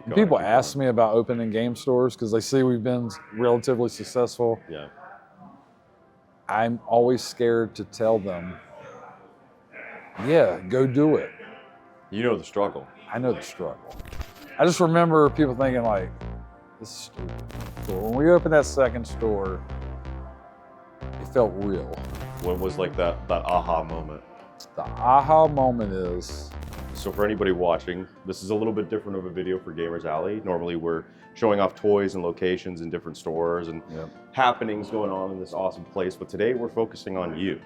keep going. People ask me about opening game stores because they see we've been relatively successful. Yeah. I'm always scared to tell them, yeah, go do it. You know the struggle. I know the struggle. I just remember people thinking like, this is stupid. So when we opened that second store, it felt real. What was like that aha moment? The aha moment is... So for anybody watching, this is a little bit different of a video for Gamers Alley. Normally we're showing off toys and locations in different stores and happenings going on in this awesome place. But today we're focusing on you.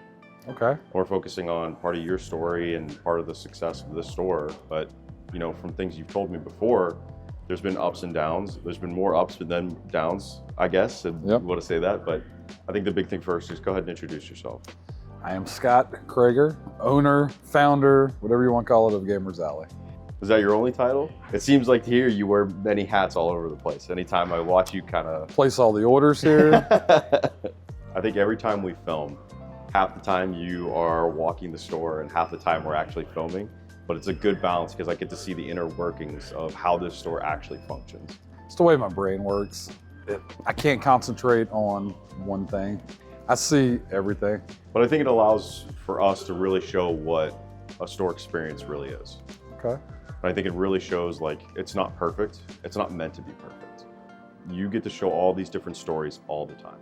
Okay. We're focusing on part of your story and part of the success of this store. But you know, from things you've told me before, there's been ups and downs. There's been more ups than downs, I guess. And you want to say that, but I think the big thing first is go ahead and introduce yourself. I am Scott Krager, owner, founder, whatever you want to call it, of Gamers Alley. Is that your only title? It seems like here you wear many hats all over the place. Anytime I watch you kind of... Place all the orders here. I think every time we film, half the time you are walking the store and half the time we're actually filming. But it's a good balance because I get to see the inner workings of how this store actually functions. It's the way my brain works. I can't concentrate on one thing. I see everything. But I think it allows for us to really show what a store experience really is. Okay. And I think it really shows like it's not perfect. It's not meant to be perfect. You get to show all these different stories all the time.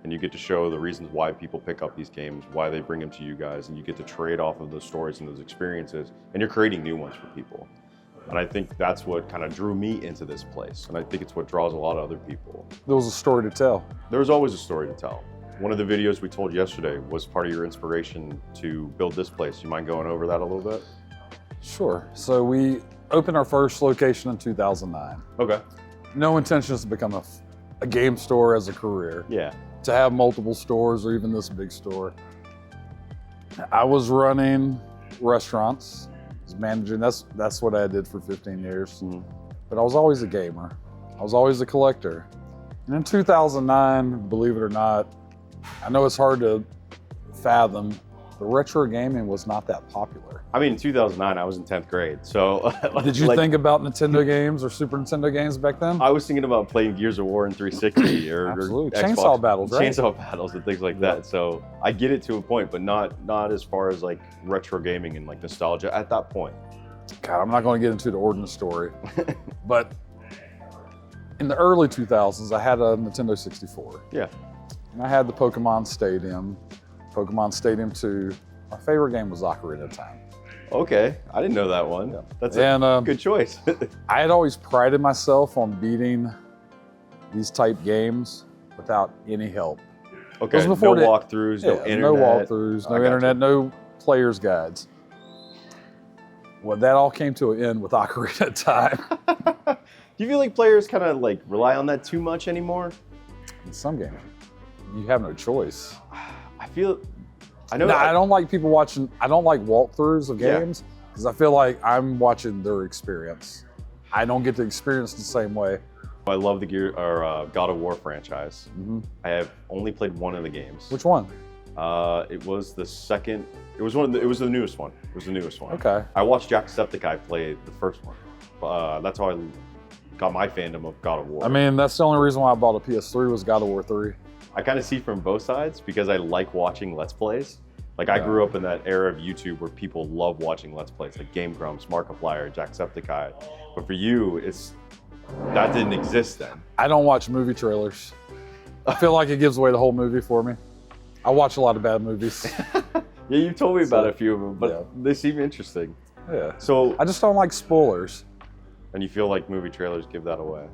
And you get to show the reasons why people pick up these games, why they bring them to you guys, and you get to trade off of those stories and those experiences, and you're creating new ones for people. And I think that's what kind of drew me into this place. And I think it's what draws a lot of other people. There was a story to tell. There was always a story to tell. One of the videos we told yesterday was part of your inspiration to build this place. You mind going over that a little bit? Sure. So we opened our first location in 2009. Okay. No intentions to become a game store as a career. Yeah. To have multiple stores or even this big store. I was running restaurants, was managing, that's what I did for 15 years. Mm-hmm. But I was always a gamer. I was always a collector. And in 2009, believe it or not, I know it's hard to fathom, but retro gaming was not that popular. I mean, in 2009, I was in 10th grade, so... Did you think about Nintendo games or Super Nintendo games back then? I was thinking about playing Gears of War in 360 or Absolutely. Xbox, Chainsaw battles, right? Chainsaw battles and things like that. So I get it to a point, but not as far as like retro gaming and like nostalgia at that point. God, I'm not going to get into the origin story, but in the early 2000s, I had a Nintendo 64. Yeah. And I had the Pokemon Stadium, Pokemon Stadium 2. My favorite game was Ocarina of Time. Okay, I didn't know that one. Yeah. That's a good choice. I had always prided myself on beating these type games without any help. Okay, no walkthroughs, no internet. No walkthroughs, no internet, no player's guides. Well, that all came to an end with Ocarina of Time. Do you feel like players kind of like rely on that too much anymore? In some games, you have no choice. I know. I don't like people watching. I don't like walkthroughs of games because I feel like I'm watching their experience. I don't get to experience the same way. I love the God of War franchise. Mm-hmm. I have only played one of the games. Which one? It was the second. It was it was the newest one. It was the newest one. Okay. I watched Jacksepticeye play the first one. That's how I got my fandom of God of War. I mean, that's the only reason why I bought a PS3 was God of War 3. I kind of see from both sides because I like watching Let's Plays. Like I grew up in that era of YouTube where people love watching Let's Plays, like Game Grumps, Markiplier, Jacksepticeye. But for you, that didn't exist then. I don't watch movie trailers. I feel like it gives away the whole movie for me. I watch a lot of bad movies. Yeah, you told me about a few of them, but they seem interesting. Yeah. So I just don't like spoilers. And you feel like movie trailers give that away?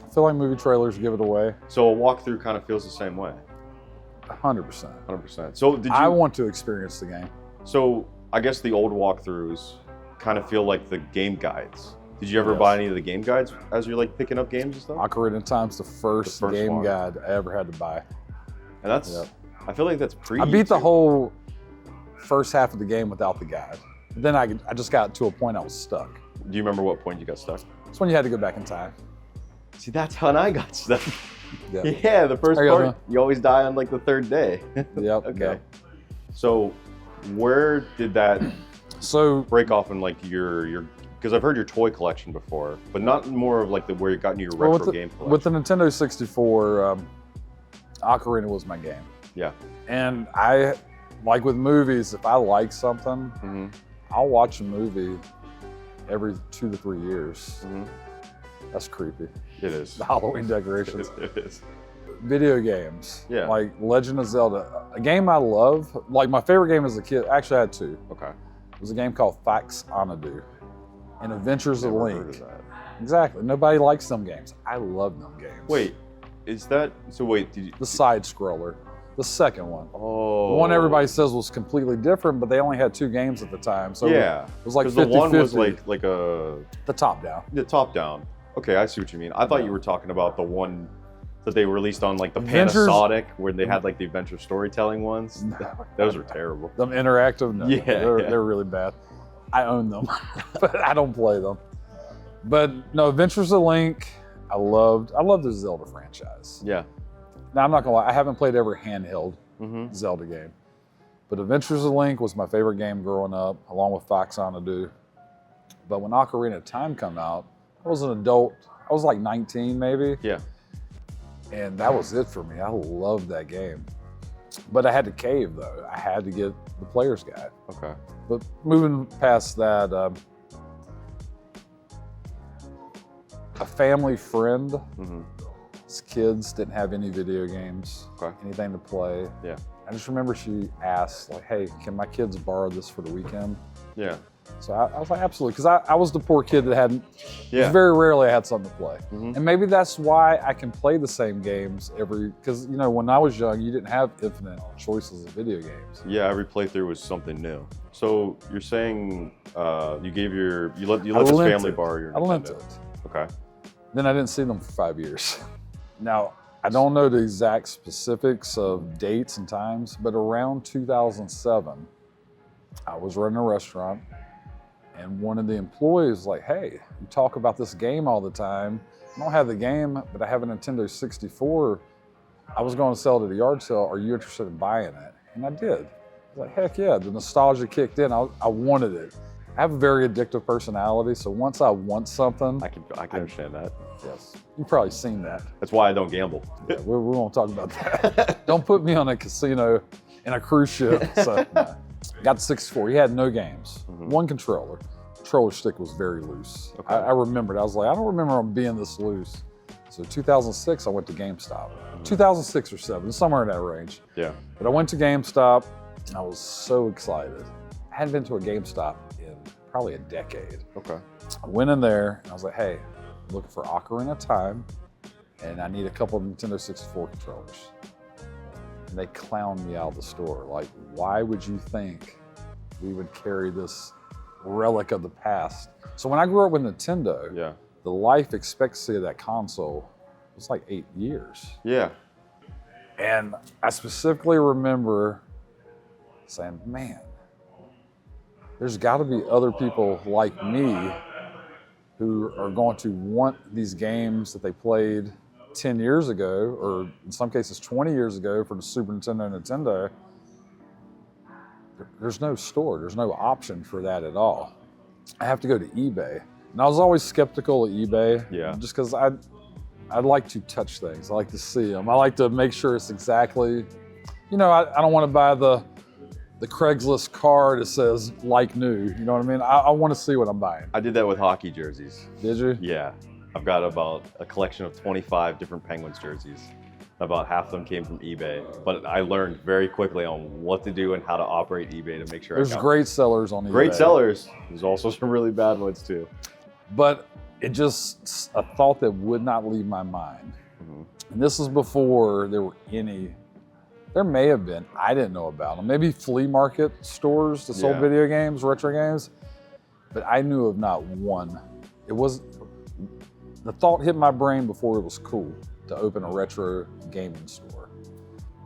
I feel like movie trailers give it away. So a walkthrough kind of feels the same way? 100%. 100%. So did you... I want to experience the game. So I guess the old walkthroughs kind of feel like the game guides. Did you ever buy any of the game guides as you're like picking up games and stuff? Ocarina of Time's the first game guide I ever had to buy. And that's, I feel like that's I beat the whole first half of the game without the guide. But then I just got to a point I was stuck. Do you remember what point you got stuck? It's when you had to go back in time. See, that's how I got stuck. Yep. Yeah, the first part, you always die on like the third day. Yep. Okay. Yep. So where did that break off in like your because I've heard your toy collection before, but not more of like where you got into your retro game collection. With the Nintendo 64, Ocarina was my game. Yeah. And I, like with movies, if I like something, I'll watch a movie every 2 to 3 years. That's creepy. It is. The Halloween decorations. It is. Video games. Yeah. Like Legend of Zelda. A game I love, like my favorite game as a kid, actually I had two. Okay. It was a game called Fax Onadu and Adventures of Link. Heard of that. Exactly. Nobody likes them games. I love them games. Wait, is that, so wait, did you? The side scroller. The second one. Oh. The one everybody says was completely different, but they only had 2 games at the time. So yeah. it was like 50-50. The one was like a... The top down. The top down. Okay, I see what you mean. I thought you were talking about the one that they released on like the Adventures? Panasonic, where they had like the adventure storytelling ones. Those were terrible. Them interactive? No, Yeah, they're really bad. I own them, but I don't play them. But no, Adventures of Link, I loved the Zelda franchise. Yeah. Now I'm not gonna lie, I haven't played every handheld Zelda game, but Adventures of Link was my favorite game growing up, along with Fox Onadu. But when Ocarina of Time came out, I was an adult. I was like 19 maybe. Yeah. And that was it for me. I loved that game. But I had to cave though. I had to get the player's guide. Okay. But moving past that, a family friend, his kids didn't have any video games, anything to play. Yeah. I just remember she asked, like, hey, can my kids borrow this for the weekend? Yeah. So I was like, absolutely, because I was the poor kid that hadn't, Yeah. very rarely I had something to play. And maybe that's why I can play the same games because, you know, when I was young, you didn't have infinite choices of video games. Yeah, every playthrough was something new. So you're saying you let this family borrow your Nintendo. I lent it. Okay. Then I didn't see them for 5 years. Now, I don't know the exact specifics of dates and times, but around 2007, I was running a restaurant and one of the employees was like, hey, you talk about this game all the time. I don't have the game, but I have a Nintendo 64. I was going to sell it at a yard sale. Are you interested in buying it? And I did. I was like, heck yeah, the nostalgia kicked in. I wanted it. I have a very addictive personality, so once I want something. I can understand that. Yes, you've probably seen that. That's why I don't gamble. Yeah, we won't talk about that. Don't put me on a casino in a cruise ship. So, no. Got the 64. He had no games. One controller. Controller stick was very loose. Okay. I remembered. I was like, I don't remember him being this loose. So 2006, I went to GameStop. 2006 or 7, somewhere in that range. Yeah. But I went to GameStop, and I was so excited. I hadn't been to a GameStop in probably a decade. Okay. I went in there, and I was like, hey, I'm looking for Ocarina of Time, and I need a couple of Nintendo 64 controllers. And they clowned me out of the store. Like, why would you think we would carry this relic of the past? So when I grew up with Nintendo, the life expectancy of that console was like 8 years. Yeah. And I specifically remember saying, man, there's got to be other people like me who are going to want these games that they played 10 years ago, or in some cases 20 years ago for the Super Nintendo and Nintendo. There's no store, there's no option for that at all. I have to go to eBay. And I was always skeptical of eBay, just because I'd like to touch things. I like to see them. I like to make sure it's exactly, you know, I don't want to buy the Craigslist card that says like new, you know what I mean? I want to see what I'm buying. I did that with hockey jerseys. Did you? Yeah. I've got about a collection of 25 different Penguins jerseys. About half of them came from eBay, but I learned very quickly on what to do and how to operate eBay to make sure There's great sellers on eBay. Great sellers. There's also some really bad ones too. But it just a thought that would not leave my mind. And this is before there were any, there may have been, I didn't know about them. Maybe flea market stores that sold video games, retro games, but I knew of not one. It was, the thought hit my brain before it was cool to open a retro gaming store.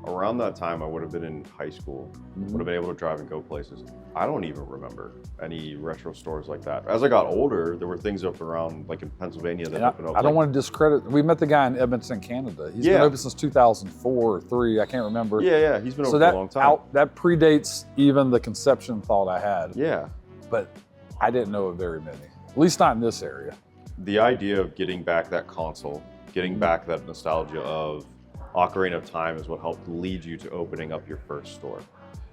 Around that time, I would have been in high school, would have been able to drive and go places. I don't even remember any retro stores like that. As I got older, there were things up around, like in Pennsylvania that opened up. I don't want to discredit, we met the guy in Edmonton, Canada. He's been open since 2004 or 3, I can't remember. Yeah, he's been open for a long time. That predates even the conception thought I had. Yeah. But I didn't know of very many. At least not in this area. The idea of getting back that console, getting back that nostalgia of Ocarina of Time is what helped lead you to opening up your first store.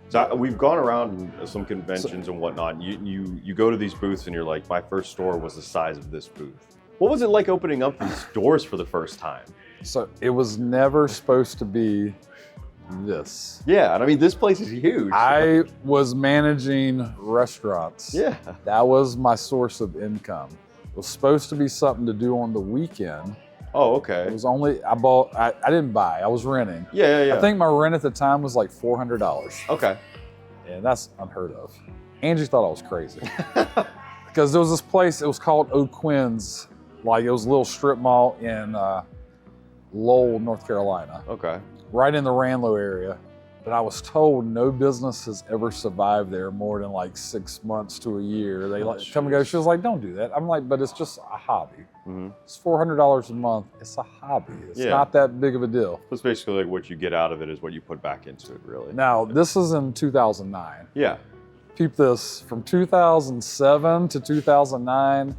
So we've gone around some conventions and whatnot. You go to these booths and you're like, my first store was the size of this booth. What was it like opening up these doors for the first time? So it was never supposed to be this. Yeah, and I mean, this place is huge. I was managing restaurants. Yeah. That was my source of income. It was supposed to be something to do on the weekend. Oh, okay. It was only, I didn't buy, I was renting. Yeah. I think my rent at the time was like $400. Okay. And that's unheard of. Angie thought I was crazy. Because there was this place, it was called O'Quinn's. Like it was a little strip mall in Lowell, North Carolina. Okay. Right in the Ranlo area. But I was told no business has ever survived there more than like 6 months to a year. They like come and go. She was like, don't do that. I'm like, but it's just a hobby. Mm-hmm. It's $400 a month. It's a hobby. It's not that big of a deal. It's basically like what you get out of it is what you put back into it, really. Now, this is in 2009. Yeah. Keep this, from 2007 to 2009,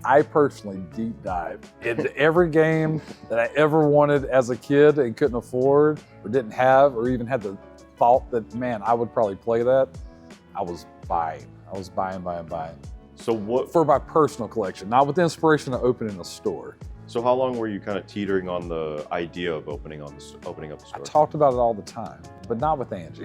I personally deep dived into every game that I ever wanted as a kid and couldn't afford or didn't have or even had the thought that, man, I would probably play that. I was buying. So what? For my personal collection, not with the inspiration of opening a store. So how long were you kind of teetering on the idea of opening up the store? I talked about it all the time, but not with Angie.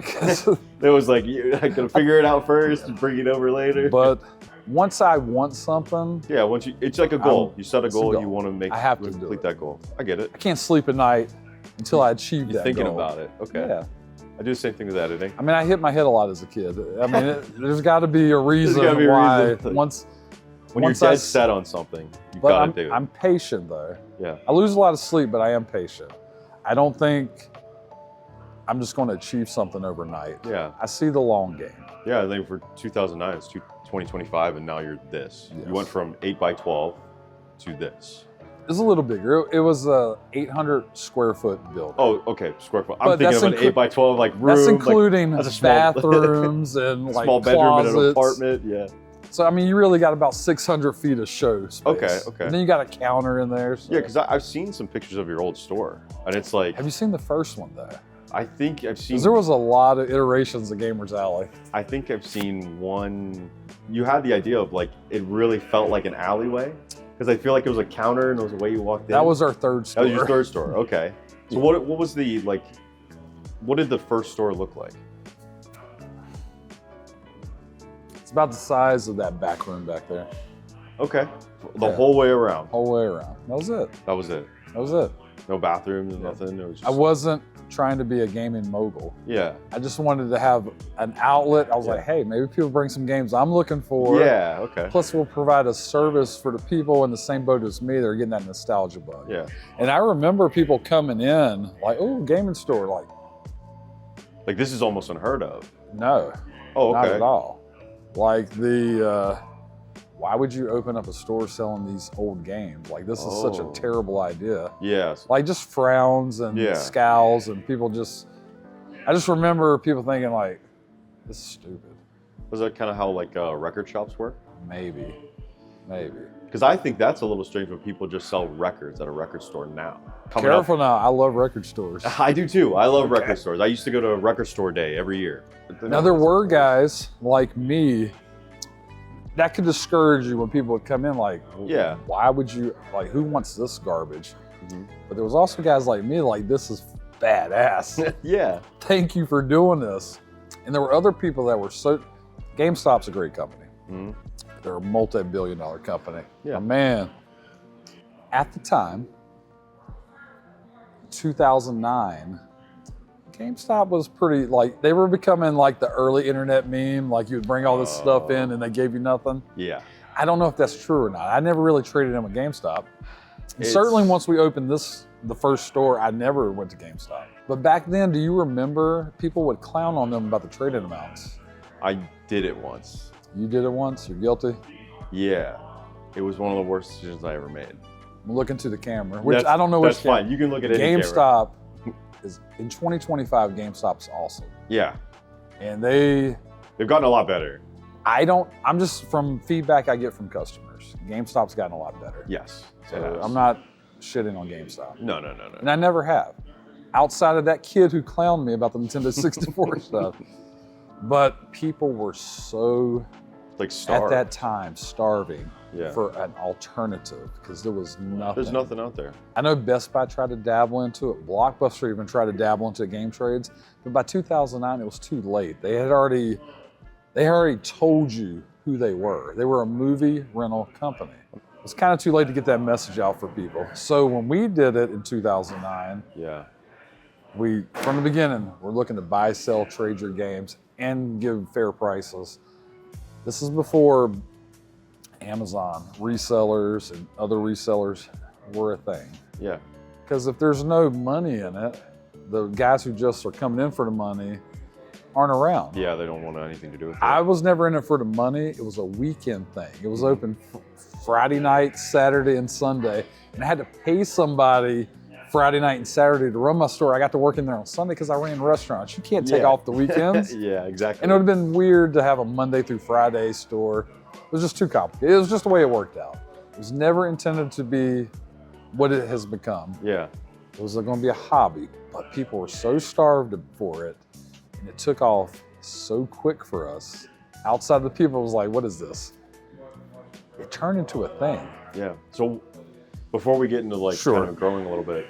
It was like, you're not gonna figure it out first and bring it over later. But once I want something, yeah, it's like a goal. You set a goal, you want to make. I have to complete that goal. I get it. I can't sleep at night until I achieve that You're thinking goal. about it. Okay. Yeah. I do the same thing with editing. I mean, I hit my head a lot as a kid. I mean, there's got to be a reason gotta be a why. reason. When you're dead set on something, you've got to do it. I'm patient though. Yeah. I lose a lot of sleep, but I am patient. I don't think I'm just going to achieve something overnight. Yeah. I see the long game. Yeah, I think for 2009, it's 2025, and now you're this. Yes. You went from 8x12 to this. It's a little bigger. It was a 800 square foot building. Oh, okay, square foot. But I'm thinking of an 8x12 like room. That's including that's a small, bathrooms and like small bedroom closets. in an apartment. Yeah. So I mean, you really got about 600 feet of show space. Okay. And then you got a counter in there. So. Yeah, because I've seen some pictures of your old store, and it's like. Have you seen the first one though? I think I've seen. There was a lot of iterations of Gamers Alley. I think I've seen one. You had the idea of like it really felt like an alleyway, because I feel like it was a counter and it was the way you walked in. That was our third store. That was your third store. Okay. So what was the like? What did the first store look like? It's about the size of that back room back there. Okay. The whole way around. Whole way around. That was it. That was it. That was it. No bathrooms, nothing. It was just... I wasn't trying to be a gaming mogul. Yeah. I just wanted to have an outlet. I was like, hey, maybe people bring some games I'm looking for. Yeah, okay. Plus we'll provide a service for the people in the same boat as me that are getting that nostalgia bug. Yeah. And I remember people coming in like, oh, gaming store. Like this is almost unheard of. No. Oh, okay. Not at all. Like why would you open up a store selling these old games? Like this is such a terrible idea. Yes. Like just frowns and scowls and people I just remember people thinking like, this is stupid. Was that kind of how like record shops work? Maybe. Because I think that's a little strange when people just sell records at a record store now. Careful now, I love record stores. I do too. I love record stores. I used to go to a record store day every year. Now there were guys like me that could discourage you when people would come in like, why would you, like who wants this garbage? Mm-hmm. But there was also guys like me like, this is badass. Yeah. Thank you for doing this. And there were other people that were GameStop's a great company. Mm-hmm. They're a multi-billion-dollar company. Yeah. Man, at the time, 2009, GameStop was pretty, like, they were becoming like the early internet meme, like you would bring all this stuff in and they gave you nothing. Yeah. I don't know if that's true or not. I never really traded in with GameStop. And certainly once we opened the first store, I never went to GameStop. But back then, do you remember people would clown on them about the trade-in amounts? I did it once. You did it once? You're guilty? Yeah. It was one of the worst decisions I ever made. I'm looking to the camera, which I don't know which camera. That's fine. You can look at any GameStop is, in 2025, GameStop's awesome. Yeah. And they've gotten a lot better. I'm just from feedback I get from customers. GameStop's gotten a lot better. Yes. So I'm not shitting on GameStop. No. And I never have. Outside of that kid who clowned me about the Nintendo 64 stuff. But people were so, like starved. at that time, starving Yeah. for an alternative because there was nothing. There's nothing out there. I know Best Buy tried to dabble into it. Blockbuster even tried to dabble into game trades. But by 2009, it was too late. They already told you who they were. They were a movie rental company. It was kind of too late to get that message out for people. So when we did it in 2009, Yeah. we, from the beginning, we're looking to buy, sell, trade your games and give fair prices. This is before Amazon resellers and other resellers were a thing. Yeah. Because if there's no money in it, the guys who just are coming in for the money aren't around. Yeah, they don't want anything to do with it. I was never in it for the money. It was a weekend thing. It was open Friday night, Saturday, and Sunday. And I had to pay somebody Friday night and Saturday to run my store. I got to work in there on Sunday because I ran restaurants. You can't take off the weekends. Yeah, exactly. And it would have been weird to have a Monday through Friday store. It was just too complicated. It was just the way it worked out. It was never intended to be what it has become. Yeah. It was going to be a hobby, but people were so starved for it, and it took off so quick for us. Outside the people was like, what is this? It turned into a thing. Yeah. So before we get into like kind of growing a little bit,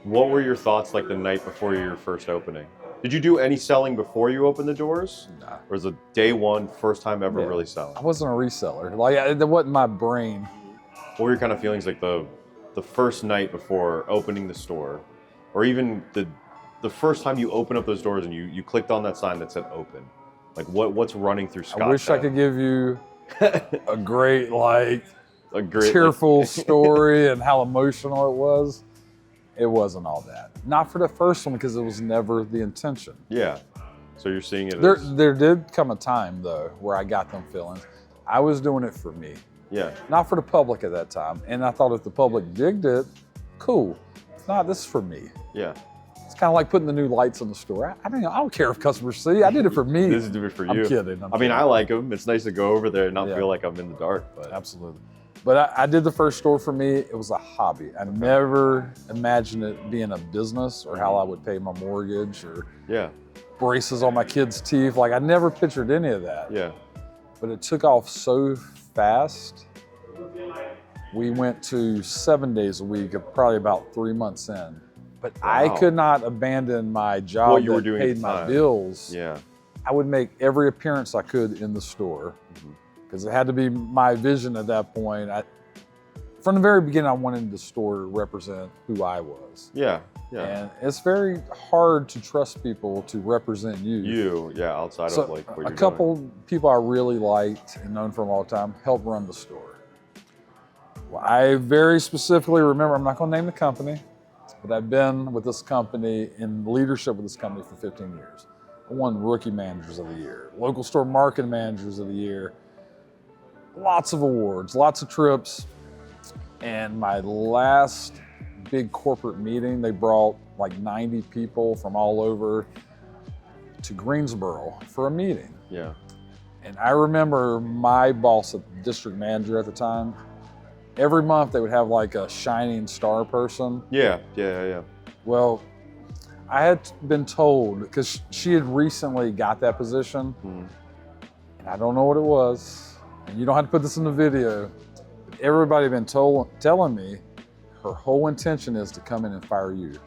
what were your thoughts like the night before your first opening? Did you do any selling before you opened the doors? Nah. Or was it day one, first time ever really selling? I wasn't a reseller. Like, it wasn't my brain. What were your kind of feelings like the first night before opening the store? Or even the first time you opened up those doors and you clicked on that sign that said open? Like what's running through Scott's I wish I could give you a great, tearful tearful story and how emotional it was. It wasn't all that. Not for the first one because it was never the intention. Yeah. So you're seeing it There did come a time though where I got them feelings. I was doing it for me. Yeah. Not for the public at that time. And I thought if the public digged it, cool. If not, this is for me. Yeah. It's kind of like putting the new lights in the store. I don't care if customers see. I did it for me. This is doing it for you. I'm kidding. I mean, I like them. It's nice to go over there and not feel like I'm in the dark. But absolutely. But I did the first store for me. It was a hobby. I never imagined it being a business or how I would pay my mortgage or braces on my kids' teeth. Like I never pictured any of that. Yeah. But it took off so fast. We went to 7 days a week, probably about 3 months in. But I could not abandon my job What you were that doing paid at the my time. bills. Yeah. I would make every appearance I could in the store because it had to be my vision at that point. From the very beginning, I wanted the store to represent who I was. Yeah. Yeah. And it's very hard to trust people to represent you. Outside So of like what you're a couple people I really liked and known for a long time helped run the store. Well, I very specifically remember, I'm not going to name the company, but I've been with this company in leadership with this company for 15 years. I won Rookie Managers of the Year, Local Store Marketing Managers of the Year, lots of awards, lots of trips. And my last big corporate meeting, they brought like 90 people from all over to Greensboro for a meeting. Yeah. And I remember my boss, the district manager at the time, every month they would have like a shining star person. Yeah. Well, I had been told, because she had recently got that position, and I don't know what it was, and you don't have to put this in the video, but everybody had been telling me her whole intention is to come in and fire you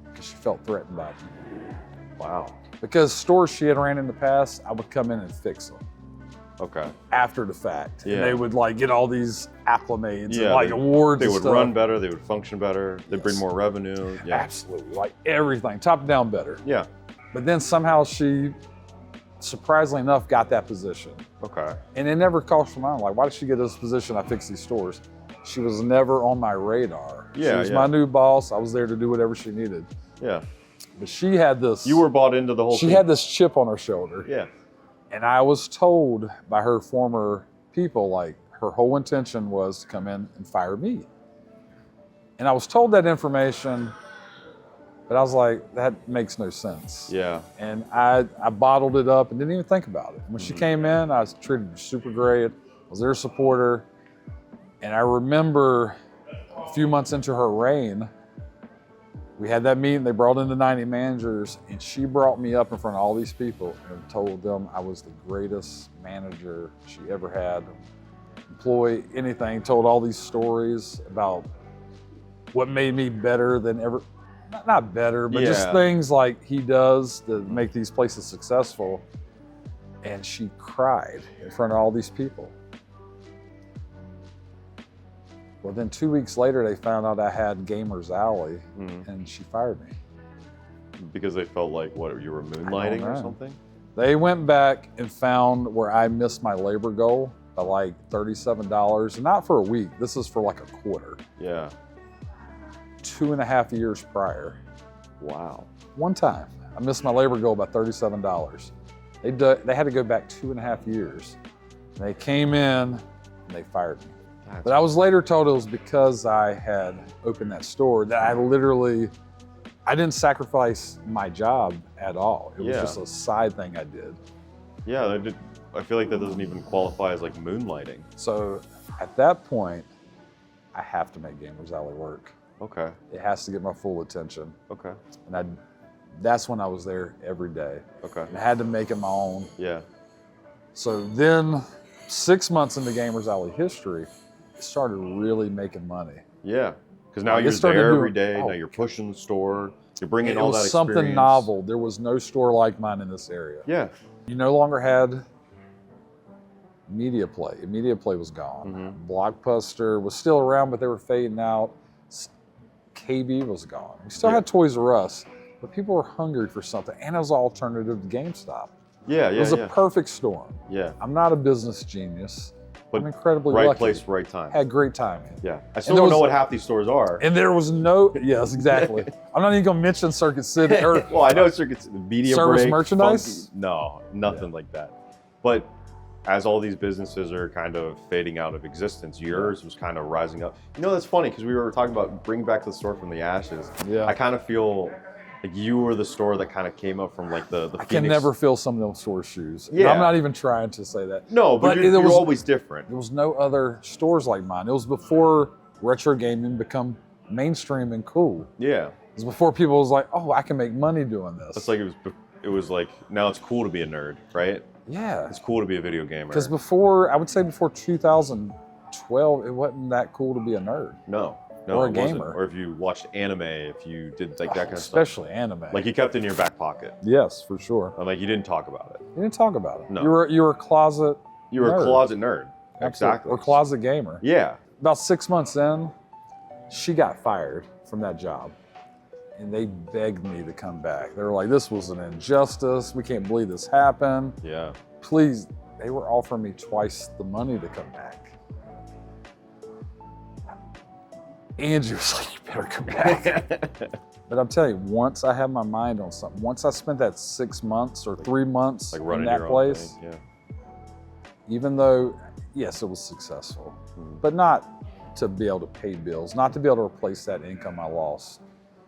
because she felt threatened by you. Wow. Because stores she had ran in the past, I would come in and fix them. Okay. After the fact. Yeah. And they would like get all these acclimates and Yeah, like awards They and would stuff. run better. They would function better. They'd bring more revenue. Yeah. Absolutely. Like everything, top down better. Yeah. But then somehow she, surprisingly enough, got that position. Okay. And it never crossed my mind. Like, why did she get this position? I fix these stores. She was never on my radar. Yeah, she was my new boss. I was there to do whatever she needed. Yeah. But she had this. You were bought into the whole thing. She had this chip on her shoulder. Yeah. And I was told by her former people, like, her whole intention was to come in and fire me. And I was told that information But I was like, that makes no sense. Yeah. And I bottled it up and didn't even think about it. When she came in, I was treated her super great. I was their supporter. And I remember a few months into her reign, we had that meeting, they brought in the 90 managers, and she brought me up in front of all these people and told them I was the greatest manager she ever had, employee, anything, told all these stories about what made me better than ever, not better, but just things like he does to make these places successful. And she cried in front of all these people. Well, then 2 weeks later, they found out I had Gamers Alley, and she fired me. Because they felt like, what, you were moonlighting or something? They went back and found where I missed my labor goal by like $37, and not for a week. This is for like a quarter. Yeah. 2.5 years prior. Wow. One time, I missed my labor goal by $37. They had to go back 2.5 years. And they came in and they fired me. But I was later told it was because I had opened that store that I didn't sacrifice my job at all. It was just a side thing I did. Yeah, I feel like that doesn't even qualify as like moonlighting. So at that point, I have to make Gamers Alley work. Okay. It has to get my full attention. Okay. And that's when I was there every day. Okay. And I had to make it my own. Yeah. So then 6 months into Gamers Alley history, it started really making money. Yeah, because now you're there every day. Now you're pushing the store. You're bringing all that experience. It was something novel. There was no store like mine in this area. Yeah. You no longer had Media Play. Media Play was gone. Blockbuster was still around, but they were fading out. KB was gone. We still had Toys R Us, but people were hungry for something, and it was an alternative to GameStop. Yeah, It was a perfect storm. Yeah. I'm not a business genius. But I'm incredibly right lucky. place, right time. Had great timing. Yeah. I still don't know what half these stores are. And there was no, yes, exactly. I'm not even gonna mention Circuit City or well, I know Circuit Media Service Break, Merchandise. Funky, no, nothing like that. But as all these businesses are kind of fading out of existence, yours was kind of rising up. You know, that's funny because we were talking about bringing back the store from the ashes. Yeah. I kind of feel like you were the store that kind of came up from like the I Phoenix. can never fill some of those store shoes. Yeah. I'm not even trying to say that. No, but you're always different. There was no other stores like mine. It was before retro gaming become mainstream and cool. Yeah. It was before people was like, oh, I can make money doing this. It's like it was like, now it's cool to be a nerd, right? Yeah. It's cool to be a video gamer. Because before, I would say before 2012, it wasn't that cool to be a nerd. No, or a it wasn't. gamer. Or if you watched anime, if you did like that kind of stuff. Especially anime. Like you kept it in your back pocket. Yes, for sure. And like you didn't talk about it. You didn't talk about it. No. You were a closet You were nerd. a closet nerd. Absolutely. Exactly. Or closet gamer. Yeah. About 6 months in, she got fired from that job. And they begged me to come back. They were like, this was an injustice. We can't believe this happened. Yeah. Please. They were offering me twice the money to come back. Angie was like, you better come back. But I'm telling you, once I had my mind on something, once I spent that 6 months or 3 months like in that place, even though, yes, it was successful, but not to be able to pay bills, not to be able to replace that income I lost.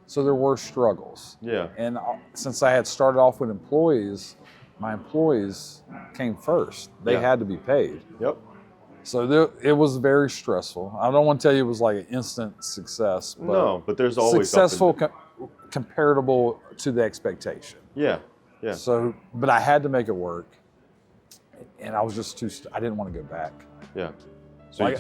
So there were struggles. Yeah. And since I had started off with employees, my employees came first. They had to be paid. Yep. So it was very stressful. I don't want to tell you it was like an instant success, but no, but there's always successful comparable to the expectation. Yeah, yeah. So, but I had to make it work, and I was just I didn't want to go back. Yeah. So you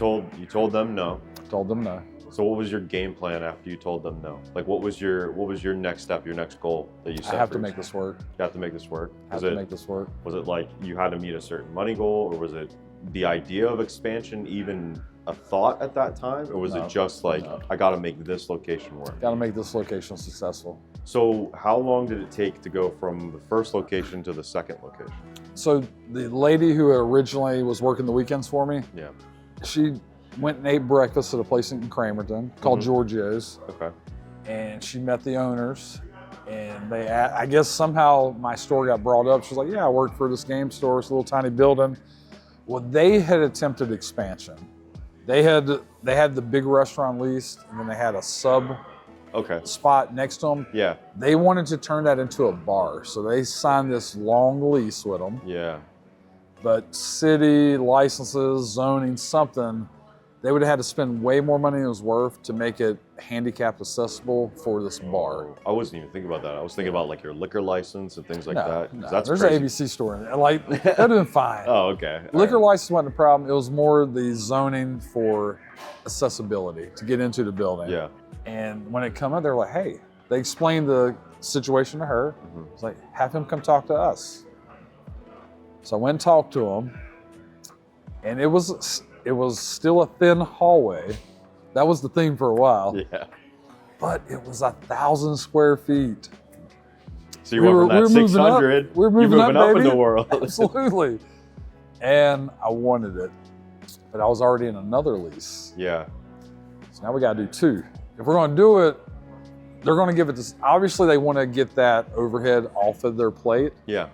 told them no. Told them no. So what was your game plan after you told them no? Like what was your next step, your next goal that you set? I have to make this work. You have to make this work. I have to make this work. Was it like you had to meet a certain money goal, or was it the idea of expansion even a thought at that time, or was it just like I got to make this location work? Got to make this location successful. So how long did it take to go from the first location to the second location? So the lady who originally was working the weekends for me, she went and ate breakfast at a place in Cramerton called Giorgio's. Okay. And she met the owners, and I guess somehow my store got brought up. She's like, yeah, I work for this game store. It's a little tiny building. Well, they had attempted expansion. They had the big restaurant leased, and then they had a Okay. spot next to them. Yeah. They wanted to turn that into a bar, so they signed this long lease with them. Yeah. But city licenses, zoning, something, they would have had to spend way more money than it was worth to make it handicap accessible for this bar. I wasn't even thinking about that. I was thinking about like your liquor license and things like that. No, That's there's crazy. an ABC store in there. Like, that'd have been fine. Oh, okay. All Liquor right. license wasn't the problem. It was more the zoning for accessibility to get into the building. Yeah. And when it come up, they're like, hey, they explained the situation to her. Mhm. It's like, have him come talk to us. So I went and talked to him, and it was still a thin hallway. That was the thing for a while, Yeah. but it was 1,000 square feet. So you went from that moving up. 600. We're moving you're moving up, up in baby. the world. Absolutely. And I wanted it, but I was already in another lease. Yeah. So now we got to do two. If we're going to do it, they're going to give it to, obviously they want to get that overhead off of their plate. Yeah.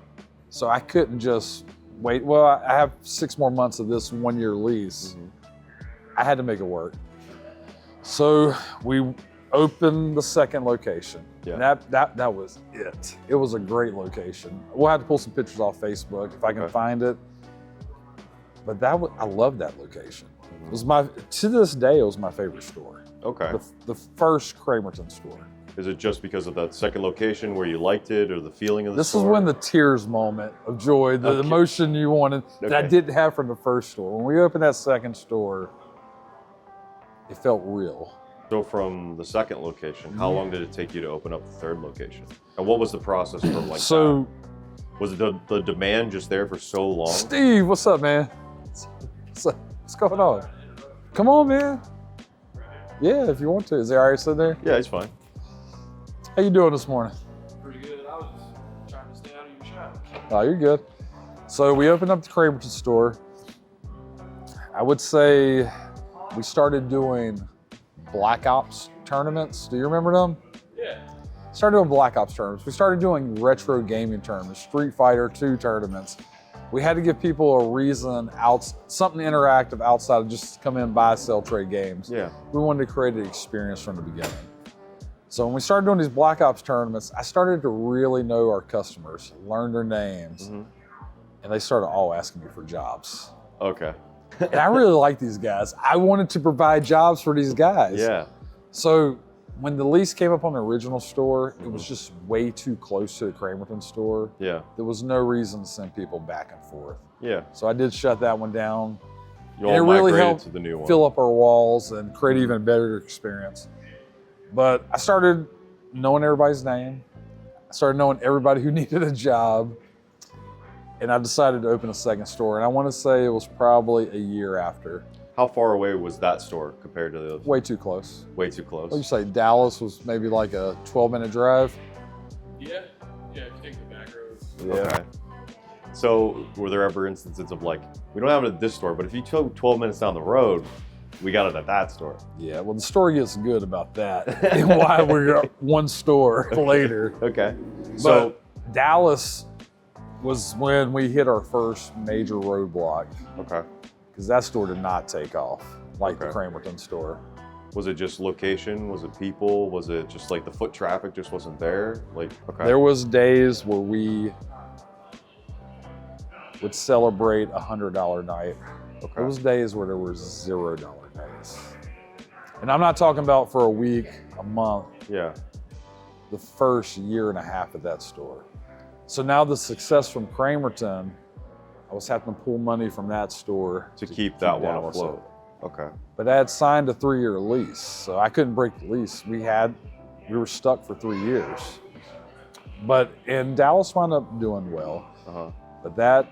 So I couldn't just wait. Well, I have 6 more months of this 1-year lease. I had to make it work. So we opened the second location. Yeah. And that was it. It was a great location. We'll have to pull some pictures off Facebook if I can Okay. find it. But I love that location. It was to this day, it was my favorite store. Okay. The first Kramerton store. Is it just because of that second location where you liked it or the feeling of the This store? is when the tears moment of joy, the Okay. emotion you wanted that I Okay. didn't have from the first store. When we opened that second store, it felt real. So from the second location, how long did it take you to open up the third location? And what was the process from like So, that? Was the demand just there for so long? Steve, what's up, man? What's going on? Come on, man. Yeah, if you want to. Is he all right sitting there? Yeah, it's fine. How you doing this morning? Pretty good. I was just trying to stay out of your shop. Oh, you're good. So we opened up the Kramerton store. I would say we started doing Black Ops tournaments. Do you remember them? Yeah. Started doing Black Ops tournaments. We started doing retro gaming tournaments, Street Fighter 2 tournaments. We had to give people a reason, something interactive outside of just come in, buy, sell, trade games. Yeah. We wanted to create an experience from the beginning. So when we started doing these Black Ops tournaments, I started to really know our customers, learn their names, and they started all asking me for jobs. Okay. And I really like these guys. I wanted to provide jobs for these guys. Yeah. So when the lease came up on the original store, it was just way too close to the Kramerton store. Yeah. There was no reason to send people back and forth. Yeah. So I did shut that one down. You And all it really migrated helped to the new one. fill up our walls and create even a better experience. But I started knowing everybody's name. I started knowing everybody who needed a job. And I decided to open a second store. And I want to say it was probably a year after. How far away was that store compared to the other? Way too close. Way too close. What you say, Dallas was maybe like a 12-minute drive? Yeah. Yeah, if you take the back roads. Okay. So were there ever instances of like, we don't have it at this store, but if you took 12 minutes down the road, we got it at that store. Yeah, well, the story gets good about that and why we're one store later. Okay. So, But Dallas was when we hit our first major roadblock okay. because that store did not take off like the Okay. Kramerton store. Was it just location? Was it people? Was it just like the foot traffic just wasn't there? Like, okay. There was days where we would celebrate $100 night. Okay. There was days where there were $0 days. And I'm not talking about for a week, a month, Yeah. the first year and a half at that store. So now the success from Kramerton, I was having to pull money from that store To keep that one Dallas afloat. open. Okay. But I had signed a 3-year lease, so I couldn't break the lease. We were stuck for 3 years. And Dallas wound up doing well. Uh-huh. But that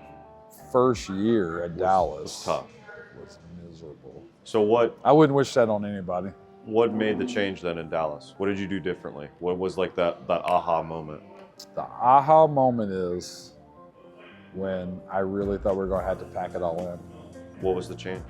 first year at Dallas was tough. was miserable. So I wouldn't wish that on anybody. what made the change then in Dallas? What did you do differently? What was like that aha moment? The aha moment is when I really thought we were going to have to pack it all in. What was the change?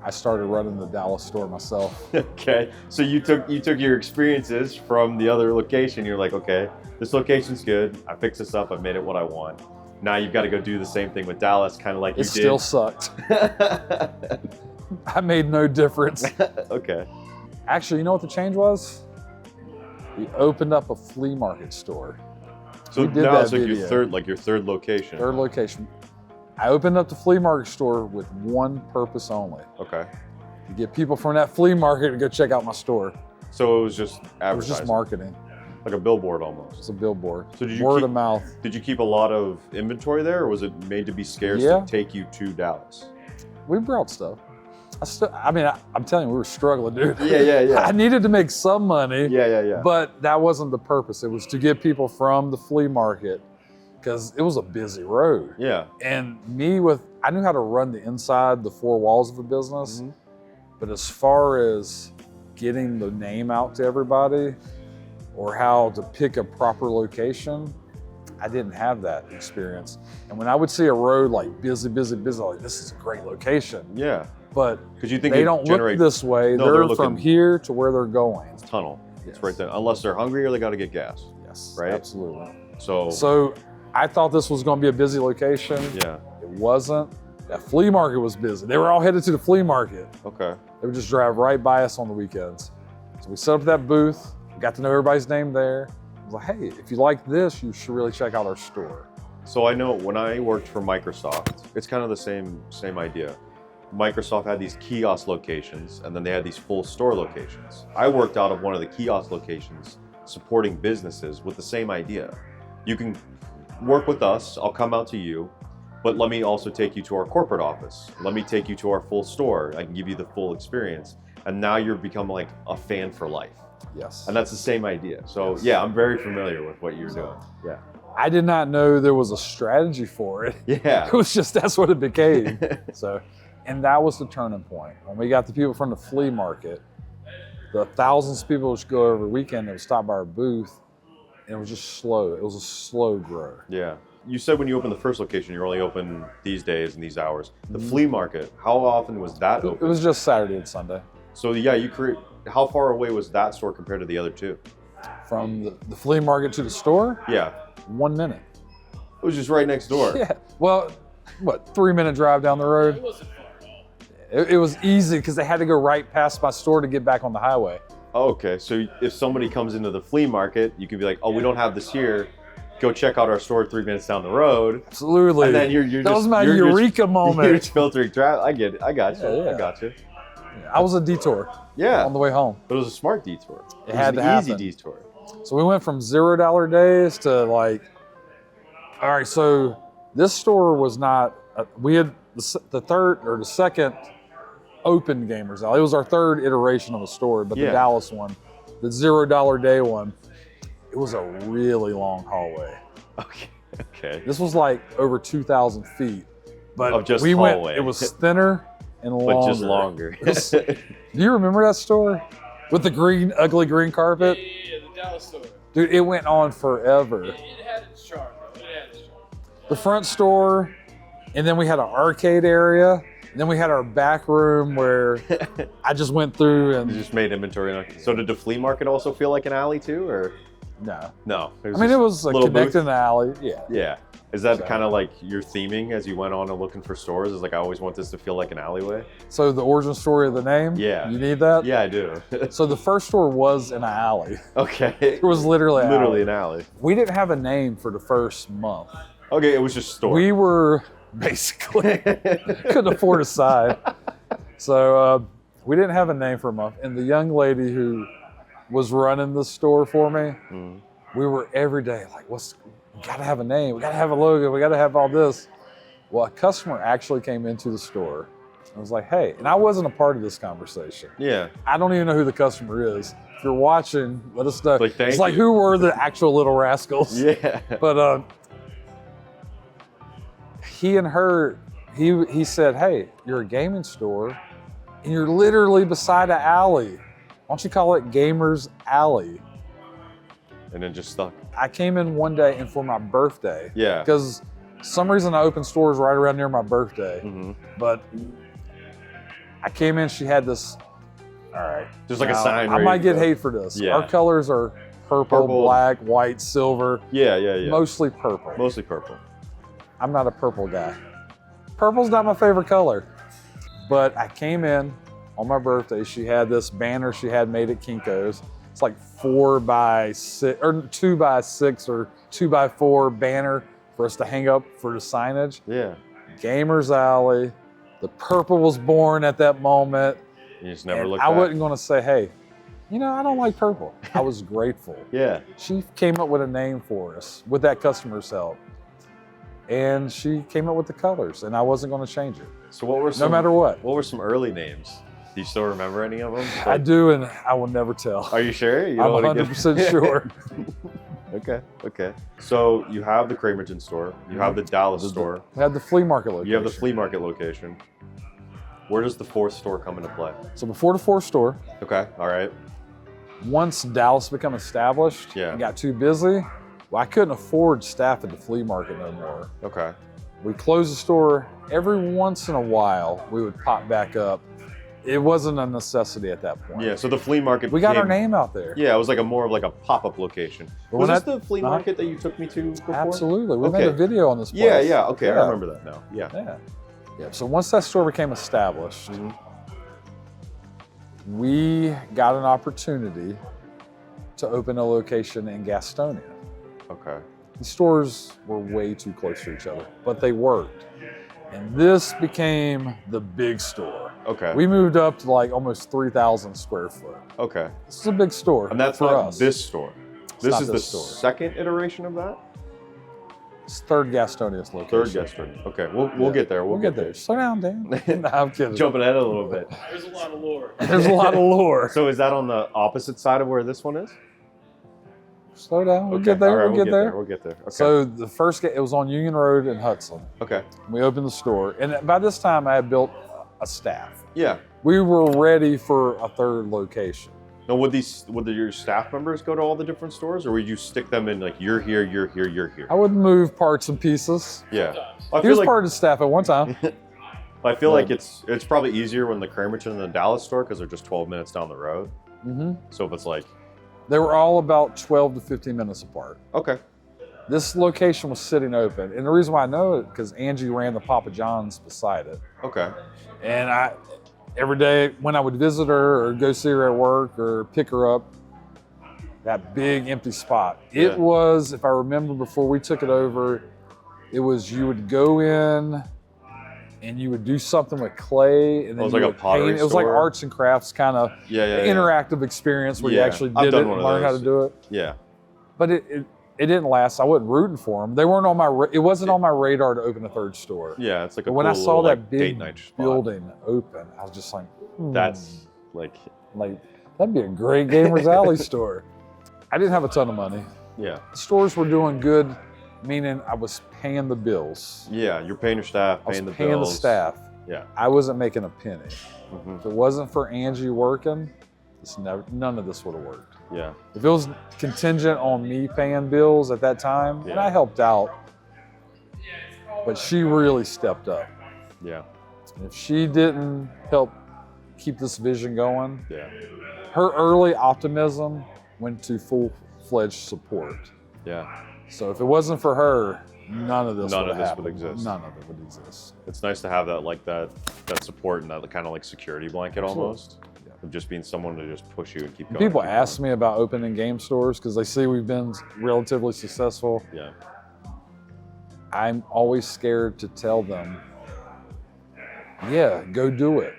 I started running the Dallas store myself. Okay. So you took your experiences from the other location. You're like, okay, this location's good. I fixed this up. I made it what I want. Now you've got to go do the same thing with Dallas, kind of like you It still sucked. I made no difference. Okay. Actually, you know what the change was? We opened up a flea market store. So We did now that it's like video. your third location. Third location. I opened up the flea market store with one purpose only. Okay. To get people from that flea market to go check out my store. So it was just It was advertising. just marketing. Like a billboard almost. It's a billboard. So did you Word keep- of mouth. Did you keep a lot of inventory there, or was it made to be scarce Yeah. to take you to Dallas? We brought stuff. I'm telling you, we were struggling, dude. Yeah. I needed to make some money, Yeah. but that wasn't the purpose. It was to get people from the flea market because it was a busy road. Yeah. And I knew how to run the inside, the four walls of a business, Mhm. but as far as getting the name out to everybody or how to pick a proper location, I didn't have that experience. And when I would see a road like busy, I'm like, this is a great location. Yeah. But Because you think they it don't generate look this way. No, they're they're from looking- here to where they're going. tunnel. It's Yes. right there. Unless they're hungry or they got to get gas. Yes, Right? absolutely. So, So I thought this was going to be a busy location. yeah. It wasn't. That flea market was busy. They were all headed to the flea market. Okay. They would just drive right by us on the weekends. So we set up that booth, got to know everybody's name there. I was like, hey, if you like this, you should really check out our store. So I know when I worked for Microsoft, it's kind of the same idea. Microsoft had these kiosk locations, and then they had these full store locations. I worked out of one of the kiosk locations supporting businesses with the same idea. You can work with us, I'll come out to you, but let me also take you to our corporate office. Let me take you to our full store. I can give you the full experience. And now you're become like a fan for life. Yes. And that's the same idea. So Yes. yeah, I'm very familiar with what you're doing. Yeah. I did not know there was a strategy for it. Yeah. It was just, that's what it became. So, and that was the turning point. When we got the people from the flea market, the thousands of people that go every weekend that would stop by our booth, and it was just slow. It was a slow grow. Yeah. You said when you opened the first location, you're only open these days and these hours. The Mhm. flea market, how often was that It open? was just Saturday and Sunday. So yeah, how far away was that store compared to the other two? From the flea market to the store, Yeah. 1 minute. It was just right next door. Yeah. Well, 3-minute drive down the road? It wasn't far at all. It was easy because they had to go right past my store to get back on the highway. Oh, okay. So if somebody comes into the flea market, you can be like, oh, we don't have this here. Go check out our store 3 minutes down the road. Absolutely. And then you're that just, was my you're eureka You're moment. just filtering traffic. I get it. I got you. Yeah. I got you. I was a detour Yeah. on the way home. But it was a smart detour. It was had an to easy happen. detour. So we went from $0 days to like, all right, so this store was not, we had the second open gamers alley. It was our third iteration of a store, but Yeah. the Dallas one, the $0 day one, it was a really long hallway. Okay. Okay. This was like over 2,000 feet, but Of just we hallway. went, it was thinner and longer. But just longer. It was- Do you remember that store? With the ugly green carpet? Yeah, the Dallas store. Dude, it went on forever. It had its charm, though. It had its charm. The front store, and then we had an arcade area, and then we had our back room where I just went through You and just made inventory. So did the flea market also feel like an alley too, or no. no? I mean, it was a little connected booth? in the alley. Yeah. Yeah. Is that So- kind of like your theming as you went on and looking for stores? Is like, I always want this to feel like an alleyway? So the origin story of the name. Yeah. You need that. Yeah, I do. So the first store was in an alley. Okay. It was literally an Literally alley. an alley. We didn't have a name for the first month. Okay, it was just store. We were basically couldn't afford a side. So we didn't have a name for a month. And the young lady who was running the store for me, Mm. we were every day like, we gotta have a name, we gotta have a logo, we gotta have all this. Well, a customer actually came into the store and was like, hey, and I wasn't a part of this conversation. Yeah. I don't even know who the customer is. If you're watching, let us know. Like, thank it's like, you. who were the actual little rascals? Yeah. But he and her, he said, hey, you're a gaming store and you're literally beside an alley. Why don't you call it Gamers Alley? And then just stuck. I came in one day and for my birthday, Yeah. because some reason I opened stores right around near my birthday, hmm but I came in, she had this, all right. Just like a now, sign. I ready might to get go. hate for this. Yeah. Our colors are purple, black, white, silver, Yeah, yeah, yeah. mostly purple. Mostly purple. I'm not a purple guy. Purple's not my favorite color. But I came in on my birthday, she had this banner she had made at Kinko's. It's like 4x6 or 2x6 or 2x4 banner for us to hang up for the signage. Yeah. Gamers Alley. The purple was born at that moment. You just never And looked I back. wasn't going to say, hey, you know, I don't like purple. I was grateful. Yeah. She came up with a name for us with that customer's help. And she came up with the colors, and I wasn't going to change it. So what were some, No matter what. What were some early names? Do you still remember any of them? I do, and I will never tell. Are you sure? You I'm don't wanna 100% sure. Okay. Okay. So you have the Cramerton store. You have the Dallas store. We had the flea market location. You have the flea market location. Where does the fourth store come into play? So before the fourth store, Okay. All right. once Dallas became established Yeah. and got too busy, well, I couldn't afford staff at the flea market no more. Okay. We closed the store. Every once in a while, we would pop back up. It wasn't a necessity at that point. Yeah. So the flea market. We got our became- name out there. Yeah, it was like more of like a pop-up location. But Was when this I- the flea uh-huh. market that you took me to before? Absolutely. We Okay. made a video on this place. Yeah. Yeah. Okay. I Yeah. remember that now. Yeah. Yeah. Yeah. So once that store became established, Mhm. we got an opportunity to open a location in Gastonia. Okay. The stores were way too close to each other, but they worked. And this became the big store. Okay. We moved up to like almost 3,000 square foot. Okay. This is a big store. And that's for not us. this store. This not is the this store. second iteration of that. It's third Gastonia's location. Third guest room. Okay. We'll get there. We'll get there. Slow down, Dan. No, I'm kidding. Jumping ahead a little bit. There's a lot of lore. There's a lot of lore. So is that on the opposite side of where this one is? Slow down. We'll Okay. get there. All right, we'll get there. We'll get there. Okay. So the first, it was on Union Road in Hudson. Okay. We opened the store, and by this time I had built a staff. Yeah. We were ready for a third location. Now, would your staff members go to all the different stores, or would you stick them in like you're here, you're here, you're here? I would move parts and pieces. Yeah. Sometimes. I He feel was like part of the staff at one time. I feel like it's probably easier when the Cramerton and the Dallas store because they're just 12 minutes down the road. hmm So if it's like, They were all about 12 to 15 minutes apart. okay, This location was sitting open, and the reason why I know it because Angie ran the Papa John's beside it, okay, and every day when I would visit her or go see her at work or pick her up, that big empty spot. Yeah. It was, if I remember before we took it over, it was you would go in and you would do something with clay, and then was you like a would pottery paint. It was like store? arts and crafts kind of yeah. interactive experience where you Yeah, actually I've did done it one and of learned how those. to do it. Yeah, But it didn't last. I wasn't rooting for them. They weren't on my. It wasn't on my radar to open a third store. yeah. It's like a But when cool I saw little, that like, date big night spot. building open, I was just like, That's like, like that'd be a great Gamers Alley store. I didn't have a ton of money. yeah, The stores were doing good, meaning I was paying the bills. yeah. You're paying your staff, I was paying the paying bills. the staff. Yeah. I wasn't making a penny. Mhm. If it wasn't for Angie working, none of this would have worked. Yeah. If it was contingent on me paying bills at that time, and Yeah. I helped out, but she really stepped up. Yeah. And if she didn't help keep this vision going, Yeah. her early optimism went to full-fledged support. Yeah. So if it wasn't for her, none of this None would of this happen. would exist. None of it would exist. It's nice to have that that support and that kind of like security blanket Absolutely. almost Yeah. of just being someone to just push you and keep going. People keep ask me about opening game stores because they see we've been relatively successful. going. I'm always scared to tell them, yeah, go do it.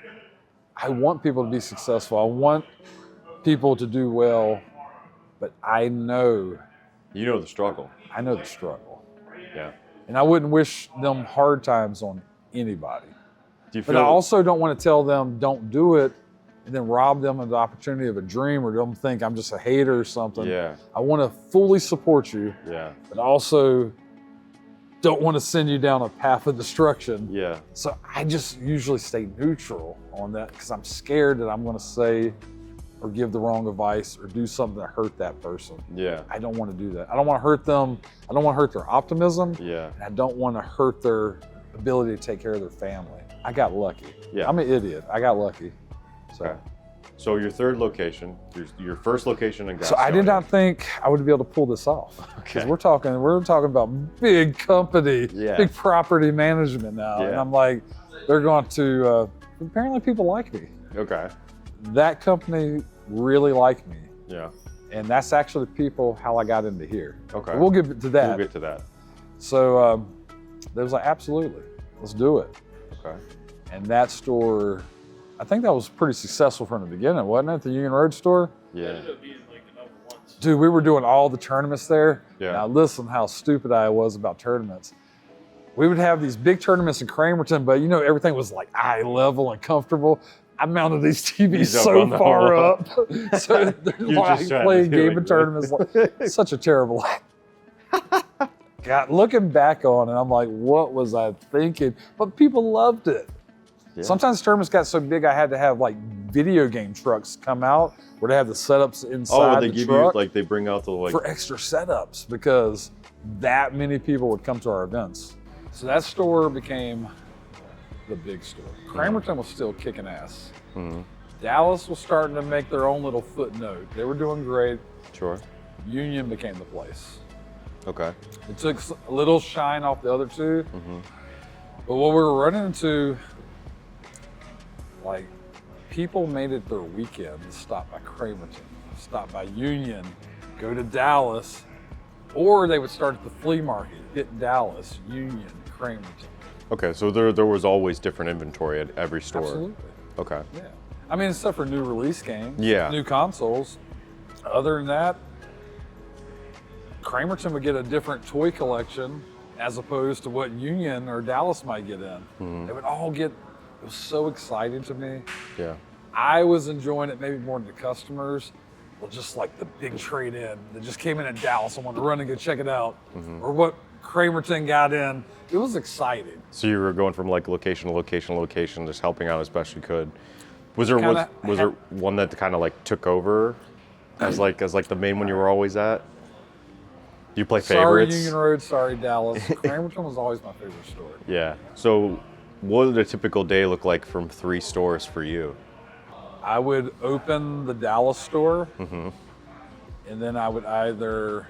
I want people to be successful. I want people to do well, but I know Yeah. You know the struggle. the struggle. Yeah. And I wouldn't wish them hard times on anybody. Do you But feel I also don't want to tell them don't do it and then rob them of the opportunity of a dream or them think I'm just a hater or something. Yeah. I want to fully support you, Yeah. but also don't want to send you down a path of destruction. Yeah. So I just usually stay neutral on that because I'm scared that I'm going to say or give the wrong advice or do something to hurt that person. Yeah. I don't want to do that. I don't want to hurt them. I don't want to hurt their optimism. Yeah. And I don't want to hurt their ability to take care of their family. I got lucky. Yeah. I'm an idiot. I got lucky. So, Okay. So your third location, your first location in Gastonia. so I did not think I would be able to pull this off. Because Okay. we're talking about big company, Yeah. big property management now. And Yeah. I'm like, they're going to, apparently people like me. Okay. That company really liked me. Yeah. And that's actually how I got into here. Okay. But we'll get to that. We'll get to that. So they was like, absolutely, let's do it. Okay. And that store, I think that was pretty successful from the beginning, wasn't it? The Union Road store? It Yeah. ended up being like the number one. Dude, we were doing all the tournaments there. Yeah. Now listen how stupid I was about tournaments. We would have these big tournaments in Cramerton, but everything was like eye level and comfortable. I mounted these TVs These up so on the far wall. up. So they're You're like just trying to playing do gaming like tournaments. Like, such a terrible. God, looking back on it, I'm like, what was I thinking? But people loved it. Yeah. Sometimes tournaments got so big I had to have like video game trucks come out where they have the setups inside they the give truck you like they bring out the like. for extra setups because that many people would come to our events. So that store became the big store. Cramerton was still kicking ass. Mhm. Dallas was starting to make their own little footnote. They were doing great. Sure. Union became the place. Okay. It took a little shine off the other two. Mhm. But what we were running into, like, people made it their weekend to stop by Cramerton, stop by Union, go to Dallas, or they would start at the flea market, hit Dallas, Union, Cramerton. Okay. So there was always different inventory at every store. Absolutely, Okay. yeah. I mean, except for new release games, Yeah. new consoles. Other than that, Cramerton would get a different toy collection as opposed to what Union or Dallas might get in. Mhm. They would all get, it was so exciting to me. Yeah. I was enjoying it maybe more than the customers. Well, just like the big trade-in that just came in at Dallas, I wanted to run and go check it out. Mhm. Or what Cramerton got in. It was exciting. So you were going from like location to location to location, just helping out as best you could. Was there Kinda was there one that kind of like took over as like the main one you were always at? Do you play favorites? Sorry, Union Road, sorry, Dallas. Cramerton was always my favorite store. Yeah. So what did a typical day look like from 3 stores for you? I would open the Dallas store, Mhm. and then I would either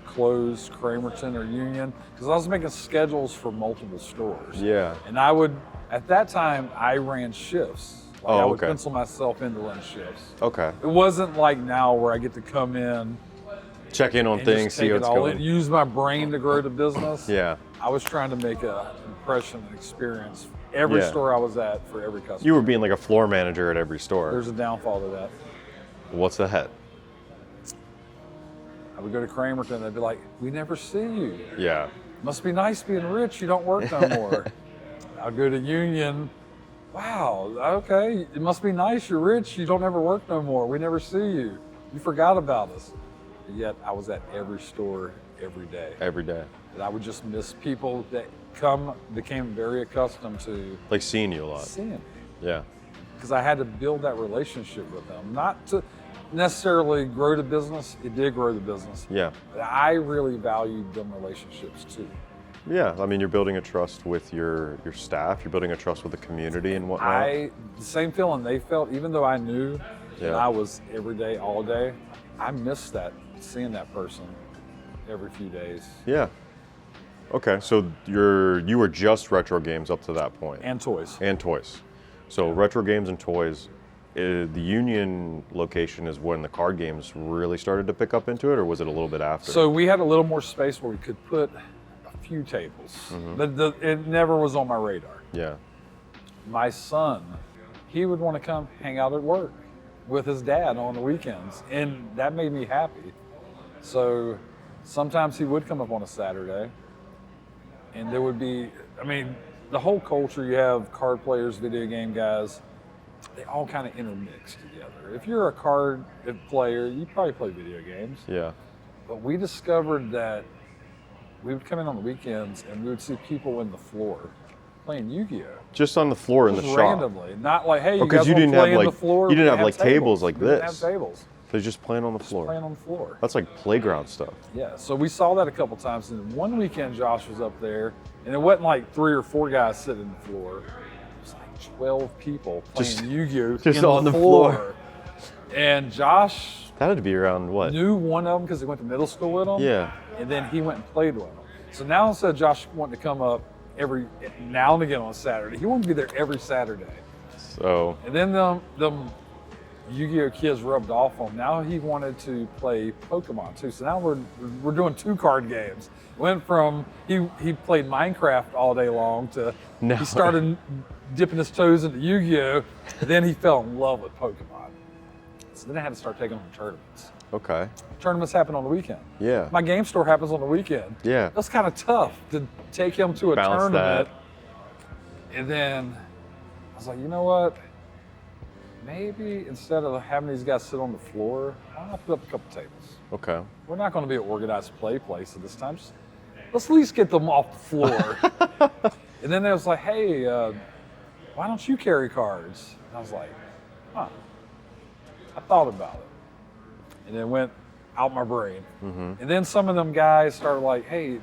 close Cramerton or Union, because I was making schedules for multiple stores. Yeah. And I would, at that time, I ran shifts. Like Oh, I would okay. pencil myself in to run shifts. Okay. It wasn't like now where I get to come in Check in on and things, just see take how it it's all going. in, use my brain to grow the business. Yeah. I was trying to make an impression and experience every Yeah. store I was at for every customer. You were being like a floor manager at every store. There's a downfall to that. What's the head? I would go to Cramerton and they'd be like, we never see you. Yeah. Must be nice being rich, you don't work no more. I'll go to Union. Wow, okay, it must be nice, you're rich, you don't ever work no more. We never see you. You forgot about us. But yet I was at every store every day. Every day. And I would just miss people that became very accustomed to Like seeing you a lot. seeing me. Yeah. Because I had to build that relationship with them. Not to necessarily grow the business, it did grow the business. Yeah. But I really valued them relationships too. Yeah. I mean, you're building a trust with your staff. You're building a trust with the community and whatnot. The same feeling they felt, even though I knew that Yeah. I was every day, all day, I missed that, seeing that person every few days. Yeah. Okay. So you were just retro games up to that point. And toys. And toys. So retro games and toys. The Union location is when the card games really started to pick up into it, or was it a little bit after? So we had a little more space where we could put a few tables, but it never was on my radar. Yeah. My son, he would want to come hang out at work with his dad on the weekends, and that made me happy. So sometimes he would come up on a Saturday, and there would be, I mean, the whole culture, you have card players, video game guys, they all kind of intermix together. If you're a card player, you probably play video games. Yeah. But we discovered that we would come in on the weekends and we would see people in the floor playing Yu-Gi-Oh! Just on the floor in the Just shop. randomly, not like, hey, you Because guys you want didn't to play have, in like- the floor? you didn't We have, like, tables like We didn't this. have tables. They're just playing on the Just floor. playing on the floor. That's like playground stuff. Yeah, so we saw that a couple times. And one weekend, Josh was up there, and it wasn't like 3 or 4 guys sitting on the floor. It was like 12 people playing Just- Yu-Gi-Oh! just in on the floor. And Josh That had to be around what? knew one of them because he went to middle school with them. Yeah. And then he went and played with them. So now instead of Josh wanting to come up every now and again on Saturday, he wanted to be there every Saturday. So And then them Yu-Gi-Oh kids rubbed off on him. Now he wanted to play Pokemon too. So now we're doing 2 card games. Went from he played Minecraft all day long to No. he started dipping his toes into Yu-Gi-Oh. Then he fell in love with Pokemon. So then I had to start taking him to tournaments. okay. Tournaments happen on the weekend. Yeah. My game store happens on the weekend. Yeah. That's kind of tough to take him to a Balance tournament. And then I was like, you know what? Maybe instead of having these guys sit on the floor, I'll put up a couple tables. Okay. We're not going to be an organized play place at this time. Just, let's at least get them off the floor. And then they was like, hey, why don't you carry cards? And I was like, huh. I thought about it. And it went out my brain. Mm-hmm. And then some of them guys started like, hey,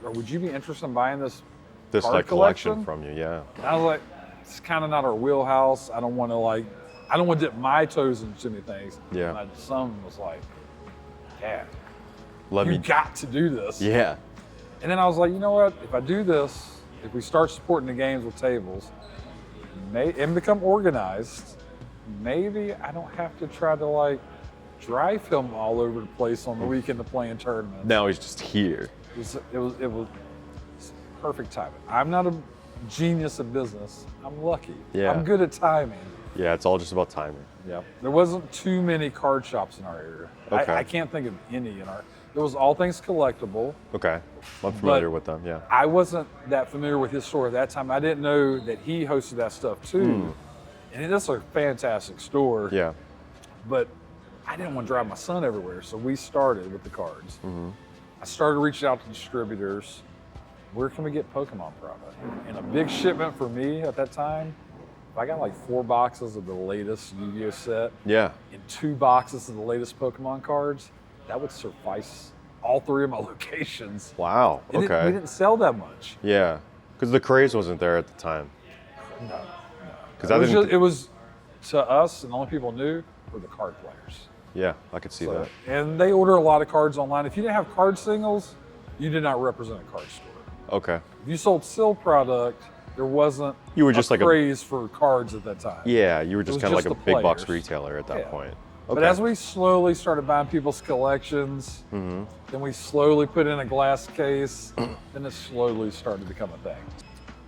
would you be interested in buying this This card like collection collection? from you, yeah. And I was like, it's kind of not our wheelhouse. I don't want to dip my toes into too many things. Yeah. And my son was like, Dad, Let you me. got to do this. Yeah. And then I was like, you know what? If I do this, if we start supporting the games with tables and become organized, maybe I don't have to try to like drive him all over the place on the weekend to play in tournaments. Now he's just here. It was perfect timing. I'm not a genius at business. I'm lucky. Yeah. I'm good at timing. Yeah, it's all just about timing. Yep. There wasn't too many card shops in our area. Okay. I can't think of any in our. There was All Things Collectible. Okay. I'm familiar with them, yeah. I wasn't that familiar with his store at that time. I didn't know that he hosted that stuff too. And it's a fantastic store. Yeah. But I didn't want to drive my son everywhere, so we started with the cards. I started reaching out to distributors. Where can we get Pokemon product? And a big shipment for me at that time, if I got like 4 boxes of the latest Yu-Gi-Oh set Yeah. and 2 boxes of the latest Pokemon cards, that would suffice all 3 of my locations. Wow. And Okay. we didn't sell that much. Yeah. Because the craze wasn't there at the time. No. Because I didn't. It was to us, and the only people knew were the card players. Yeah, I could see that. And they order a lot of cards online. If you didn't have card singles, you did not represent a card store. Okay. If you sold sealed product, there wasn't You were just a like craze for cards at that time. Yeah, you were just was kind of just like a the big box players. retailer at that Yeah. point. But Okay. as we slowly started buying people's collections, then we slowly put in a glass case, then it slowly started to become a thing.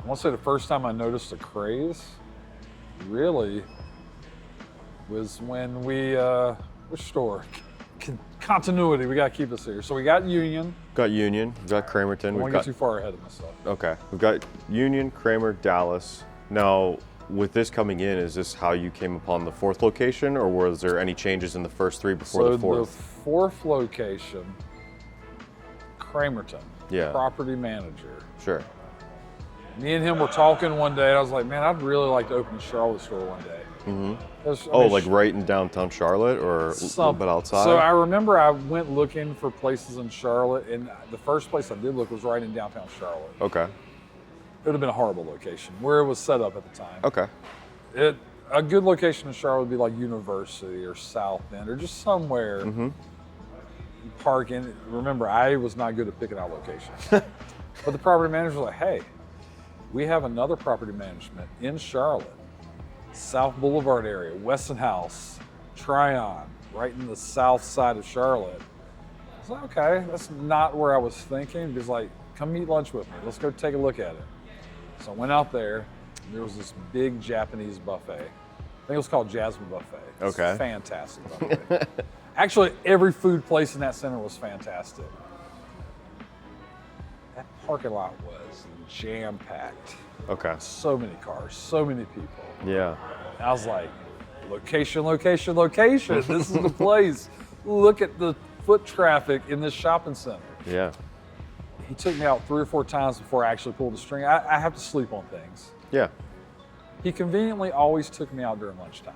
I want to say the first time I noticed a craze really was when we, which store? Continuity, we got to keep this here. So we got Union. Got Union, we've got Cramerton, I don't we've want to get got too far ahead of myself. okay, we've got Union, Kramer, Dallas. Now, with this coming in, is this how you came upon the 4th location, or was there any changes in the first 3 before So the 4th? the 4th location, Cramerton, Yeah. property manager. Sure. Me and him were talking one day, and I was like, man, I'd really like to open a Charlotte store one day. Oh, like right in downtown Charlotte, or a little bit outside? So I remember I went looking for places in Charlotte, and the first place I did look was right in downtown Charlotte. Okay. It would have been a horrible location where it was set up at the time. Okay. A good location in Charlotte would be like University or South End or just somewhere. Parking. Remember, I was not good at picking out locations. But the property manager was like, hey, we have another property management in Charlotte, South Boulevard area, Weston House, Tryon, right in the south side of Charlotte. I was like, okay, that's not where I was thinking. He was like, come eat lunch with me. Let's go take a look at it. So I went out there. And there was this big Japanese buffet. I think it was called Jasmine Buffet. It's Okay. a fantastic buffet. Actually, every food place in that center was fantastic. That parking lot was jam-packed. Okay. So many cars, so many people. Yeah. And I was like, location, location, location. This is the place. Look at the foot traffic in this shopping center. Yeah. He took me out 3 or 4 times before I actually pulled the string. I have to sleep on things. Yeah. He conveniently always took me out during lunchtime.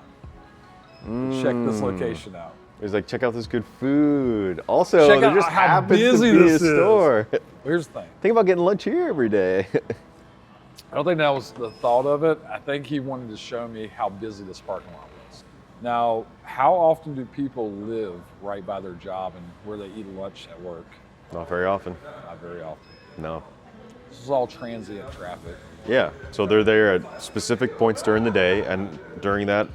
Check this location out. It was like, check out this good food. Also, Check there out just how happens busy to be a this is. store. Here's the thing. Think about getting lunch here every day. I don't think that was the thought of it. I think he wanted to show me how busy this parking lot was. Now, how often do people live right by their job and where they eat lunch at work? Not very often. Not very often. No. This is all transient traffic. Yeah. So they're there at specific points during the day, and during that,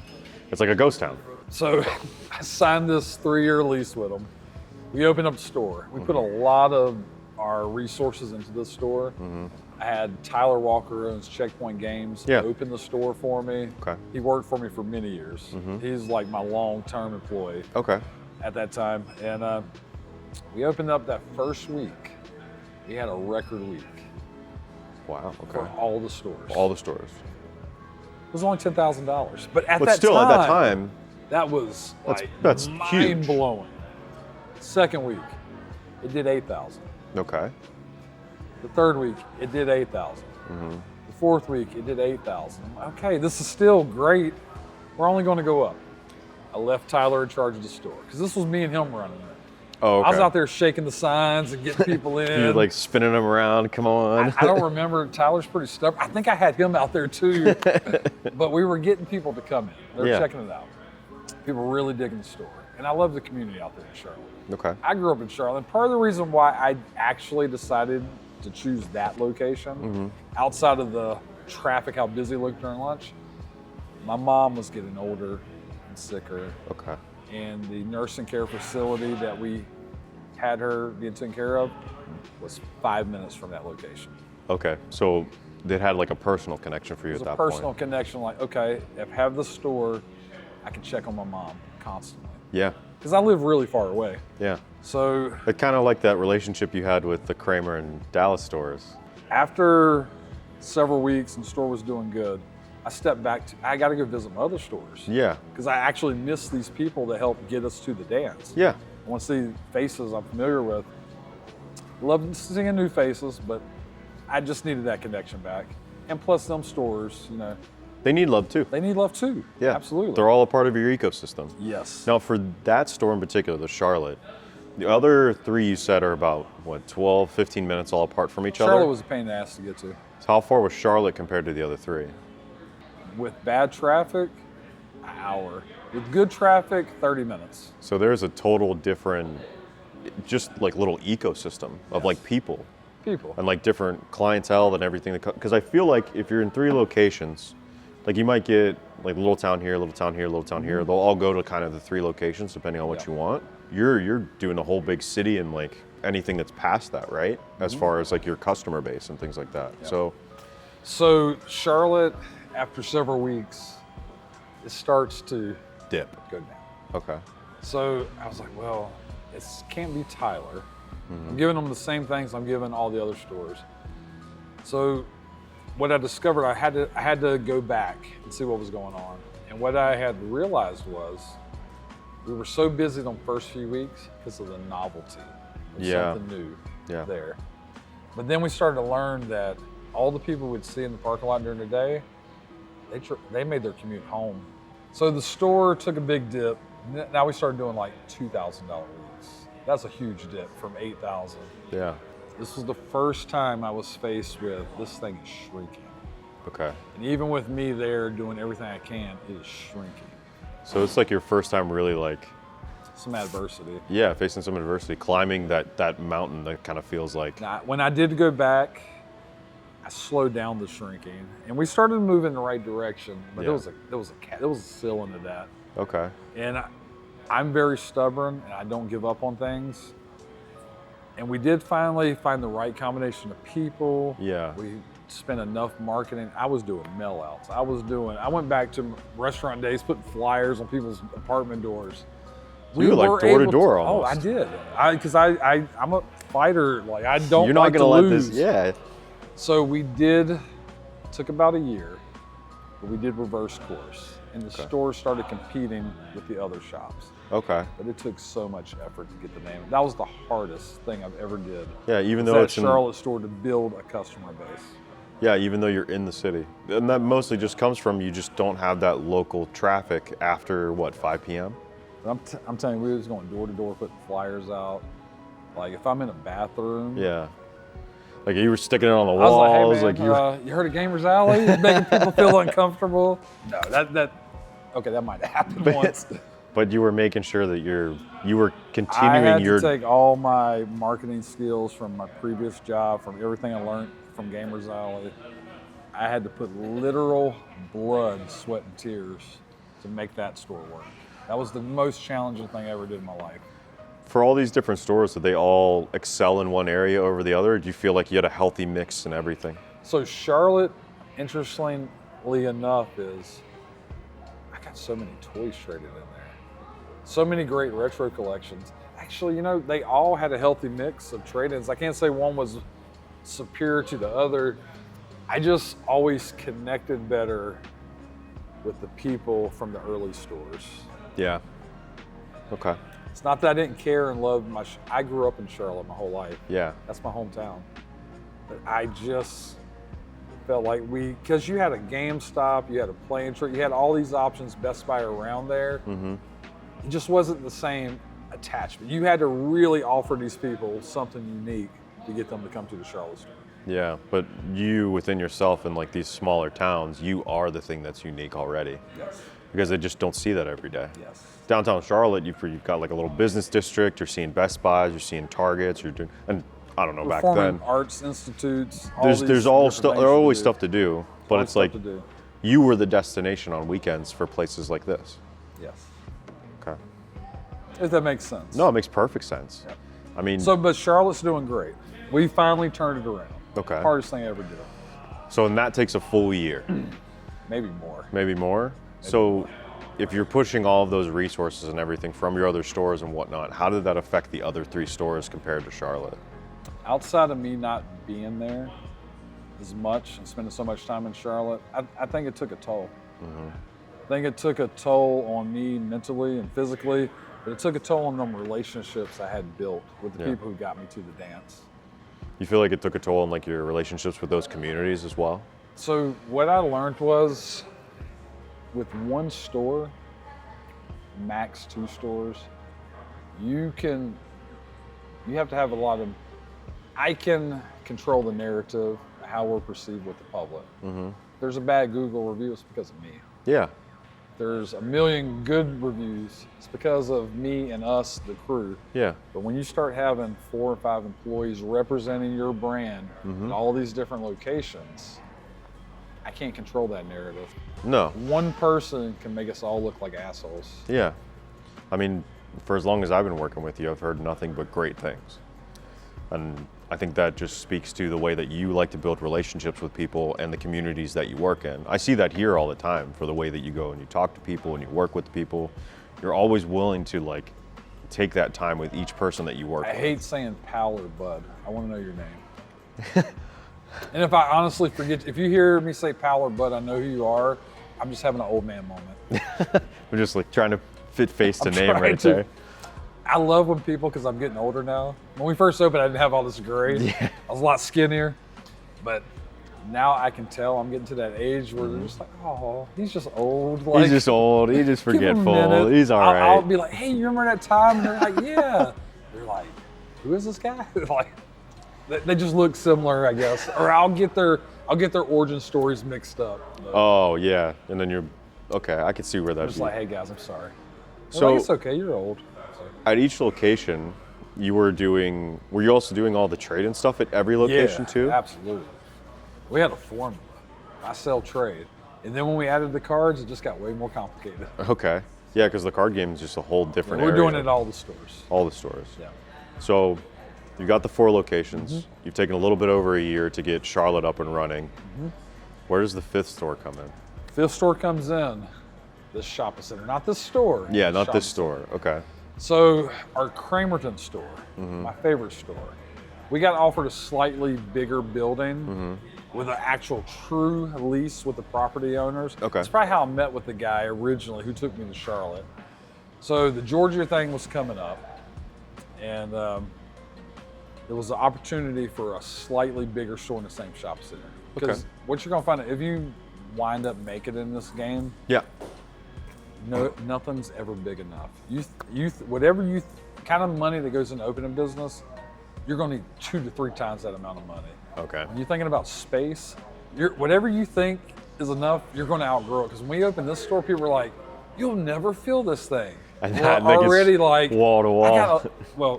it's like a ghost town. So I signed this 3-year lease with them. We opened up the store. We put a lot of our resources into this store. I had Tyler Walker, who owns Checkpoint Games, open the store for me. Okay. He worked for me for many years. He's like my long-term employee at that time. And we opened up that first week. We had a record week. Wow. Okay. For all the stores. All the stores. It was only $10,000, but at But still, at that time, that was that's mind huge. blowing. Second week, it did 8,000. Okay. The third week, it did 8,000. The fourth week, it did 8,000. Okay, this is still great. We're only going to go up. I left Tyler in charge of the store because this was me and him running it. Oh, okay. I was out there shaking the signs and getting people in. You're like spinning them around. Come on. I don't remember. Tyler's pretty stubborn. I think I had him out there too. But we were getting people to come in. They were checking it out. People were really digging the store. And I love the community out there in Charlotte. Okay. I grew up in Charlotte. Part of the reason why I actually decided to choose that location, outside of the traffic, how busy it looked during lunch, my mom was getting older and sicker. Okay. And the nursing care facility that we had her being taken care of was 5 minutes from that location. Okay. So they had like a personal connection for you at that point. It was a personal connection, like, okay, if I have the store, I can check on my mom constantly. Yeah. Because I live really far away. Yeah. So It kind of like that relationship you had with the Kramer and Dallas stores. after several weeks and the store was doing good, I stepped back to, I got to go visit my other stores. Yeah. Because I actually miss these people that helped get us to the dance. Yeah. I want to see faces I'm familiar with. Love seeing new faces, but I just needed that connection back. And plus them stores, you know, They need love too. they need love too. Yeah. Absolutely. They're all a part of your ecosystem. Yes. Now, for that store in particular, the Charlotte, the other three you said are about, what, 12, 15 minutes all apart from each Charlotte other? was a pain in the ass to get to. So how far was Charlotte compared to the other three? With bad traffic, an hour. With good traffic, 30 minutes. So there's a total different, just like little ecosystem of like people People. and like different clientele and everything. Because I feel like if you're in 3 locations, like you might get like little town here, little town here, little town here. They'll all go to kind of the 3 locations depending on what you want. You're doing a whole big city and like anything that's past that, right? As far as like your customer base and things like that. So Charlotte, after several weeks, it starts to Dip. go down. Okay. So I was like, well, it can't be Tyler. I'm giving them the same things I'm giving all the other stores. So what I discovered, I had to go back and see what was going on. And what I had realized was we were so busy the first few weeks because of the novelty of something new there. But then we started to learn that all the people we'd see in the parking lot during the day, they made their commute home. So the store took a big dip. Now we started doing like $2,000 weeks. That's a huge dip from 8,000. Yeah. This was the first time I was faced with this thing is shrinking. Okay. And even with me there doing everything I can, it is shrinking. So it's like your first time really like, Some adversity. yeah, facing some adversity, climbing that mountain that kind of feels like. Now, when I did go back, I slowed down the shrinking, and we started to move in the right direction. But there was a ceiling to that. Okay. And I'm very stubborn, and I don't give up on things. And we did finally find the right combination of people. Yeah. We spent enough marketing. I was doing mail outs. I went back to restaurant days, putting flyers on people's apartment doors. You were like door to door Oh, almost. I did. Because I'm a fighter. Like I don't You're not like gonna to let lose. this. Yeah. So we took about a year, but we did reverse course. And the store started competing with the other shops. Okay. But it took so much effort to get the name. That was the hardest thing I've ever did. Yeah. Even Was though that it's in, Charlotte store to build a customer base. yeah, even though you're in the city, and that mostly just comes from you just don't have that local traffic after what 5 p.m. But I'm telling you, we was going door to door, putting flyers out. Like if I'm in a bathroom, Yeah. Like you were sticking it on the I was like, walls. hey man, like you heard of Gamers Alley? Making people feel uncomfortable. No, that might have happened once. But you were making sure that you were I continuing had your. to take all my marketing skills from my previous job, from everything I learned from Gamers Alley, I had to put literal blood, sweat, and tears to make that store work. That was the most challenging thing I ever did in my life. For all these different stores, did they all excel in one area over the other? Or do you feel like you had a healthy mix and everything? So Charlotte, interestingly enough, is I got so many toys traded in there. So many great retro collections. Actually, you know, they all had a healthy mix of trade-ins. I can't say one was superior to the other. I just always connected better with the people from the early stores. Yeah. Okay. It's not that I didn't care and love I grew up in Charlotte my whole life. Yeah. That's my hometown. But I just felt like because you had a GameStop, you had a Play Trade, you had all these options, Best Buy around there. Mm-hmm. It just wasn't the same attachment. You had to really offer these people something unique to get them to come to the Charlotte store. Yeah, but you within yourself in like these smaller towns, you are the thing that's unique already. Yes. Because they just don't see that every day. Yes. Downtown Charlotte, you've got like a little business district. You're seeing Best Buys, you're seeing Targets, you're doing, and I don't know back Performing then. arts institutes. There's always stuff to do, but it's like you were the destination on weekends for places like this. Yes. Okay. If that makes sense. No, it makes perfect sense. Yeah. I mean, But Charlotte's doing great. We finally turned it around. Okay. Hardest thing I ever did. so and that takes a full year, Maybe more. maybe more. So if you're pushing all of those resources and everything from your other stores and whatnot, how did that affect the other 3 stores compared to Charlotte? Outside of me not being there as much and spending so much time in Charlotte, I think it took a toll. Mm-hmm. I think it took a toll on me mentally and physically, but it took a toll on them relationships I had built with the people who got me to the dance. You feel like it took a toll on like your relationships with those communities as well? So what I learned was with one store, max 2 stores, you have to have a lot of, I can control the narrative, how we're perceived with the public. Mm-hmm. There's a bad Google review, it's because of me. Yeah. There's a million good reviews, it's because of me and us, the crew. Yeah. But when you start having 4 or 5 employees representing your brand at all these different locations, I can't control that narrative. No. One person can make us all look like assholes. Yeah. I mean, for as long as I've been working with you, I've heard nothing but great things. And I think that just speaks to the way that you like to build relationships with people and the communities that you work in. I see that here all the time for the way that you go and you talk to people and you work with people. You're always willing to like take that time with each person that you work with. I hate saying pal or bud. I want to know your name. And if I honestly forget, if you hear me say pal or bud, I know who you are. I'm just having an old man moment. I'm just like trying to fit face to name trying right to. there. I love when people, because I'm getting older now. When we first opened, I didn't have all this gray. Yeah. I was a lot skinnier. But now I can tell I'm getting to that age where they're just like, oh, he's just old. Like, He's just old. He's just give him a forgetful. minute. He's all right. I'll be like, hey, you remember that time? And they're like, yeah. They're like, who is this guy? Like, they just look similar, I guess. Or I'll get their origin stories mixed up. But Oh yeah, and then you're okay. I can see where I'm that's. just like, hey guys, I'm sorry. They're So- like, it's okay, you're old. So, At each location, were you also doing all the trade-in stuff at every location yeah, too? Absolutely. We had a formula. I sell trade. And then when we added the cards, it just got way more complicated. Okay. Yeah, because the card game is just a whole different We're area. doing it at all the stores. All the stores. Yeah. So you got the 4 locations. Mm-hmm. You've taken a little bit over a year to get Charlotte up and running. Mm-hmm. Where does the 5th store come in? 5th store comes in, this shopping center, not this store. Yeah, not shopping this store. Okay. So our Cramerton store, Mm-hmm. my favorite store, we got offered a slightly bigger building Mm-hmm. with an actual true lease with the property owners. Okay. That's probably how I met with the guy originally who took me to Charlotte. So the Georgia thing was coming up, and there was an opportunity for a slightly bigger store in the same shopping center. Because Okay. what you're gonna find, if you wind up making it in this game, Yeah. no, nothing's ever big enough. Whatever kind of money that goes into opening business, you're going to need 2 to 3 times that amount of money. Okay. When you're thinking about space, whatever you think is enough, you're going to outgrow it. Because when we opened this store, people were like, "You'll never fill this thing." And We're that, like, it's already like wall to wall.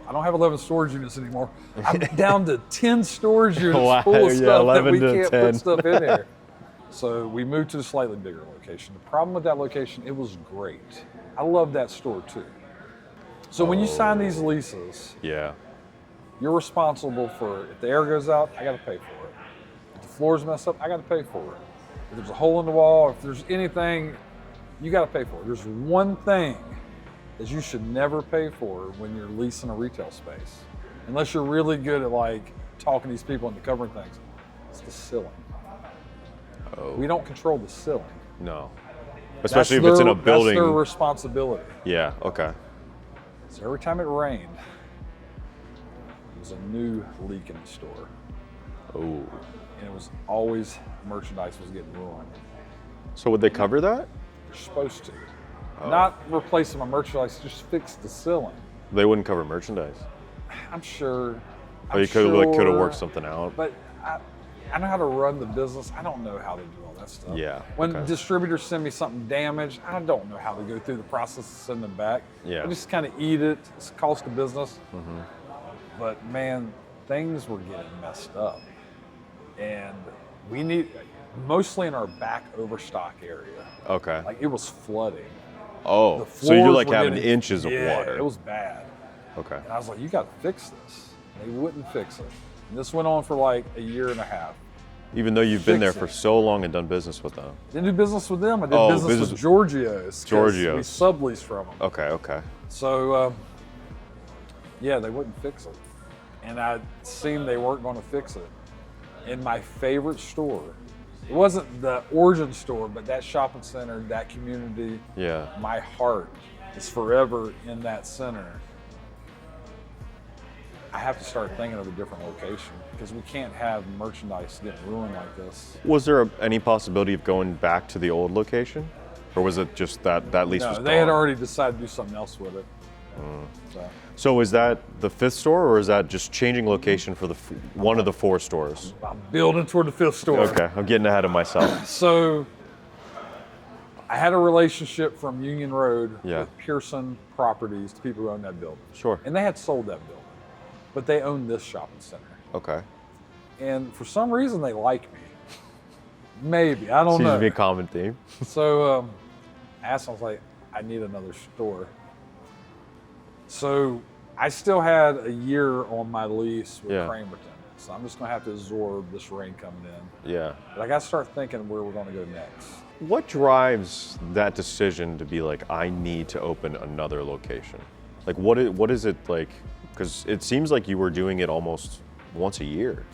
I don't have 11 storage units anymore. I'm down to 10 storage units Wow, full of yeah, stuff that 11 we to can't 10. put stuff in there. So we moved to a slightly bigger location. The problem with that location, it was great. I love that store too. So when you sign these leases, Yeah. you're responsible for, if the air goes out, I gotta pay for it. If the floor's messed up, I gotta pay for it. If there's a hole in the wall, if there's anything, you gotta pay for it. There's one thing that you should never pay for when you're leasing a retail space, unless you're really good at like talking to these people into covering things. It's the ceiling. Oh. We don't control the ceiling. No. Especially if it's in a building. That's their responsibility. Yeah, okay. So every time it rained, there was a new leak in the store. Oh. And it was always, merchandise was getting ruined. So would they cover that? They're supposed to. Oh. Not replace my merchandise, just fix the ceiling. They wouldn't cover merchandise. I'm sure. Oh, you could have worked something out. But I know how to run the business. I don't know how to do all that stuff. Yeah, When okay. distributors send me something damaged, I don't know how to go through the process of sending them back. Yeah. I just kind of eat it. It's a cost of business. Mm-hmm. But man, things were getting messed up. And we need, mostly in our back overstock area. Okay. Like it was flooding. Oh, The so you're floors like were having getting- inches of yeah, water. It was bad. Okay. And I was like, you got to fix this. And they wouldn't fix it. And this went on for like a year and a half. Even though you've been there Fix for it. so long and done business with them. Didn't do business with them. I did Oh, business with business- Giorgio's. 'Cause Giorgio's. We subleased from them. Okay, okay. So, yeah, they wouldn't fix it. And I'd seen they weren't going to fix it. In my favorite store, it wasn't the origin store, but that shopping center, that community, Yeah. my heart is forever in that center. I have to start thinking of a different location because we can't have merchandise getting ruined like this. Was there any possibility of going back to the old location? Or was it just that lease No, was they had gone? already decided to do something else with it. So, So is that the fifth store or is that just changing location for one of the four stores? I'm building toward the fifth store. Okay, I'm getting ahead of myself. So I had a relationship from Union Road Yeah. with Pearson Properties, the people who own that building. Sure. And they had sold that building, but they owned this shopping center. Okay. And for some reason, they like me. Maybe, I don't Seems know. to be a common theme. So I asked them, I was like, I need another store. So I still had a year on my lease with Yeah. Cramerton. So I'm just gonna have to absorb this rain coming in. Yeah. But I gotta start thinking where we're gonna go next. What drives that decision to be like, I need to open another location? Like, what is it like? Because it seems like you were doing it almost once a year.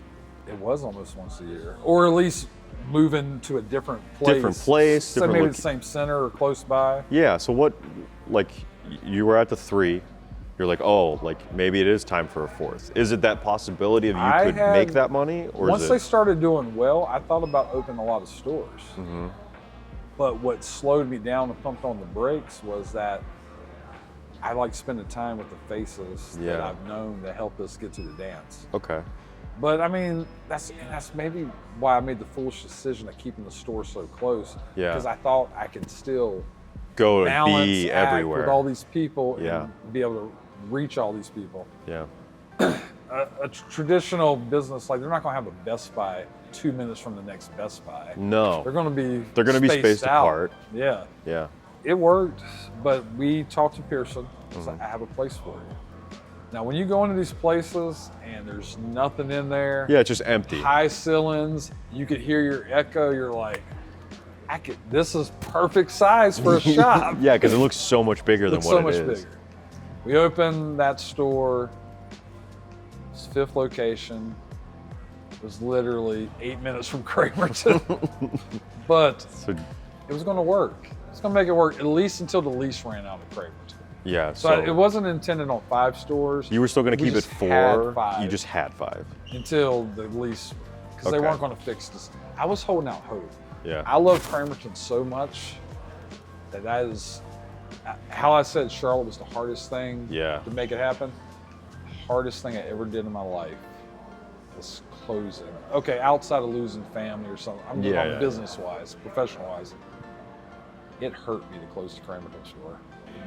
It was almost once a year, or at least moving to a different place. Different place, So different maybe loca- the same center or close by. Yeah. So what, like, you were at the 3. You're like, oh, like maybe it is time for a 4th. Is it that possibility of you I could had- make that money, or Once is they it? started doing well, I thought about opening a lot of stores. Mm-hmm. But what slowed me down and pumped on the brakes was that I like spending time with the faces that Yeah. I've known that help us get to the dance. Okay. But I mean, that's maybe why I made the foolish decision of keeping the store so close. Yeah. Because I thought I could still Go and balance be act everywhere. with all these people Yeah. and be able to reach all these people. Yeah. A traditional business, like they're not going to have a Best Buy 2 minutes from the next Best Buy. No. They're going to be spaced out. apart. Yeah. Yeah. It worked, but we talked to Pearson. It's Mm-hmm. like, I have a place for you. Now, when you go into these places and there's nothing in there, Yeah. It's just empty. high ceilings, you could hear your echo. You're like, this is perfect size for a shop. Yeah, because it looks so much bigger than Looks what so it much is. bigger. We opened that store. It's 5th location. It was literally 8 minutes from Cramerton, but So it was going to work. It's going to make it work at least until the lease ran out of Cramerton. yeah. So it wasn't intended on 5 stores. You were still going to We keep it just 4. had 5 You just had 5. until the lease, because they Okay. weren't going to fix this. I was holding out hope. Yeah. I love Cramerton so much that is how I said Charlotte was the hardest thing Yeah. to make it happen. The hardest thing I ever did in my life was closing. Okay, outside of losing family or something. I'm Yeah, talking yeah. business-wise, professional-wise. It hurt me to close the Cramerton store.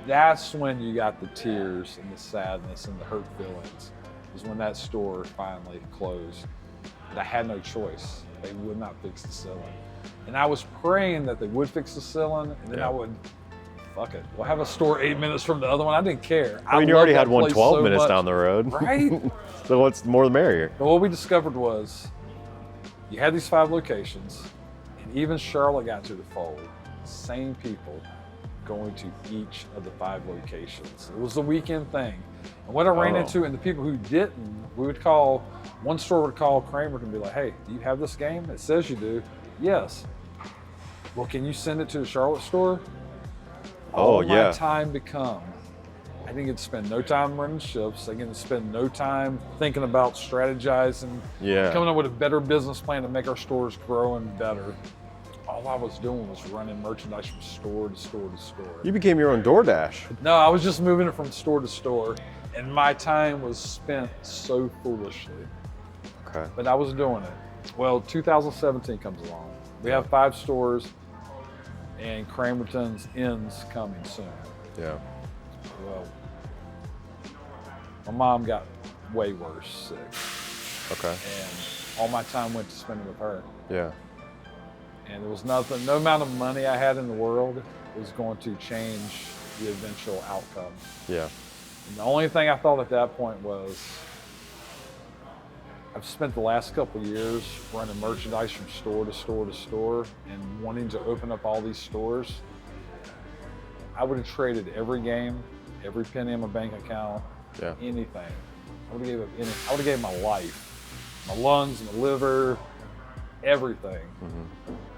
That's when you got the tears and the sadness and the hurt feelings, is when that store finally closed. But I had no choice. They would not fix the ceiling. And I was praying that they would fix the ceiling, and then Yeah. I would, fuck it, we'll have a store 8 minutes from the other one. I didn't care. I mean, you loved already that had one place 12 so minutes much. down the road. Right? So what's more the merrier? But what we discovered was you had these 5 locations, and even Charlotte got to the fold. Same people going to each of the 5 locations. It was a weekend thing. And what I ran into, and the people who didn't, we would call, one store would call Kramer and be like, hey, do you have this game? It says you do. Yes. Well, can you send it to the Charlotte store? All my time become, I didn't get to spend no time running shifts. I didn't spend no time thinking about strategizing, coming up with a better business plan to make our stores grow and better. All I was doing was running merchandise from store to store to store. You became your own DoorDash. No, I was just moving it from store to store, and my time was spent so foolishly. Okay. But I was doing it. Well, 2017 comes along. We have 5 stores, and Cramerton's ends coming soon. Yeah. Well, my mom got way worse sick. Okay. And all my time went to spending with her. Yeah. And there was nothing, no amount of money I had in the world was going to change the eventual outcome. Yeah. And the only thing I thought at that point was, I've spent the last couple of years running merchandise from store to store to store and wanting to open up all these stores. I would have traded every game, every penny in my bank account, anything. I would have gave up anything. I would have gave my life, my lungs, my liver, everything,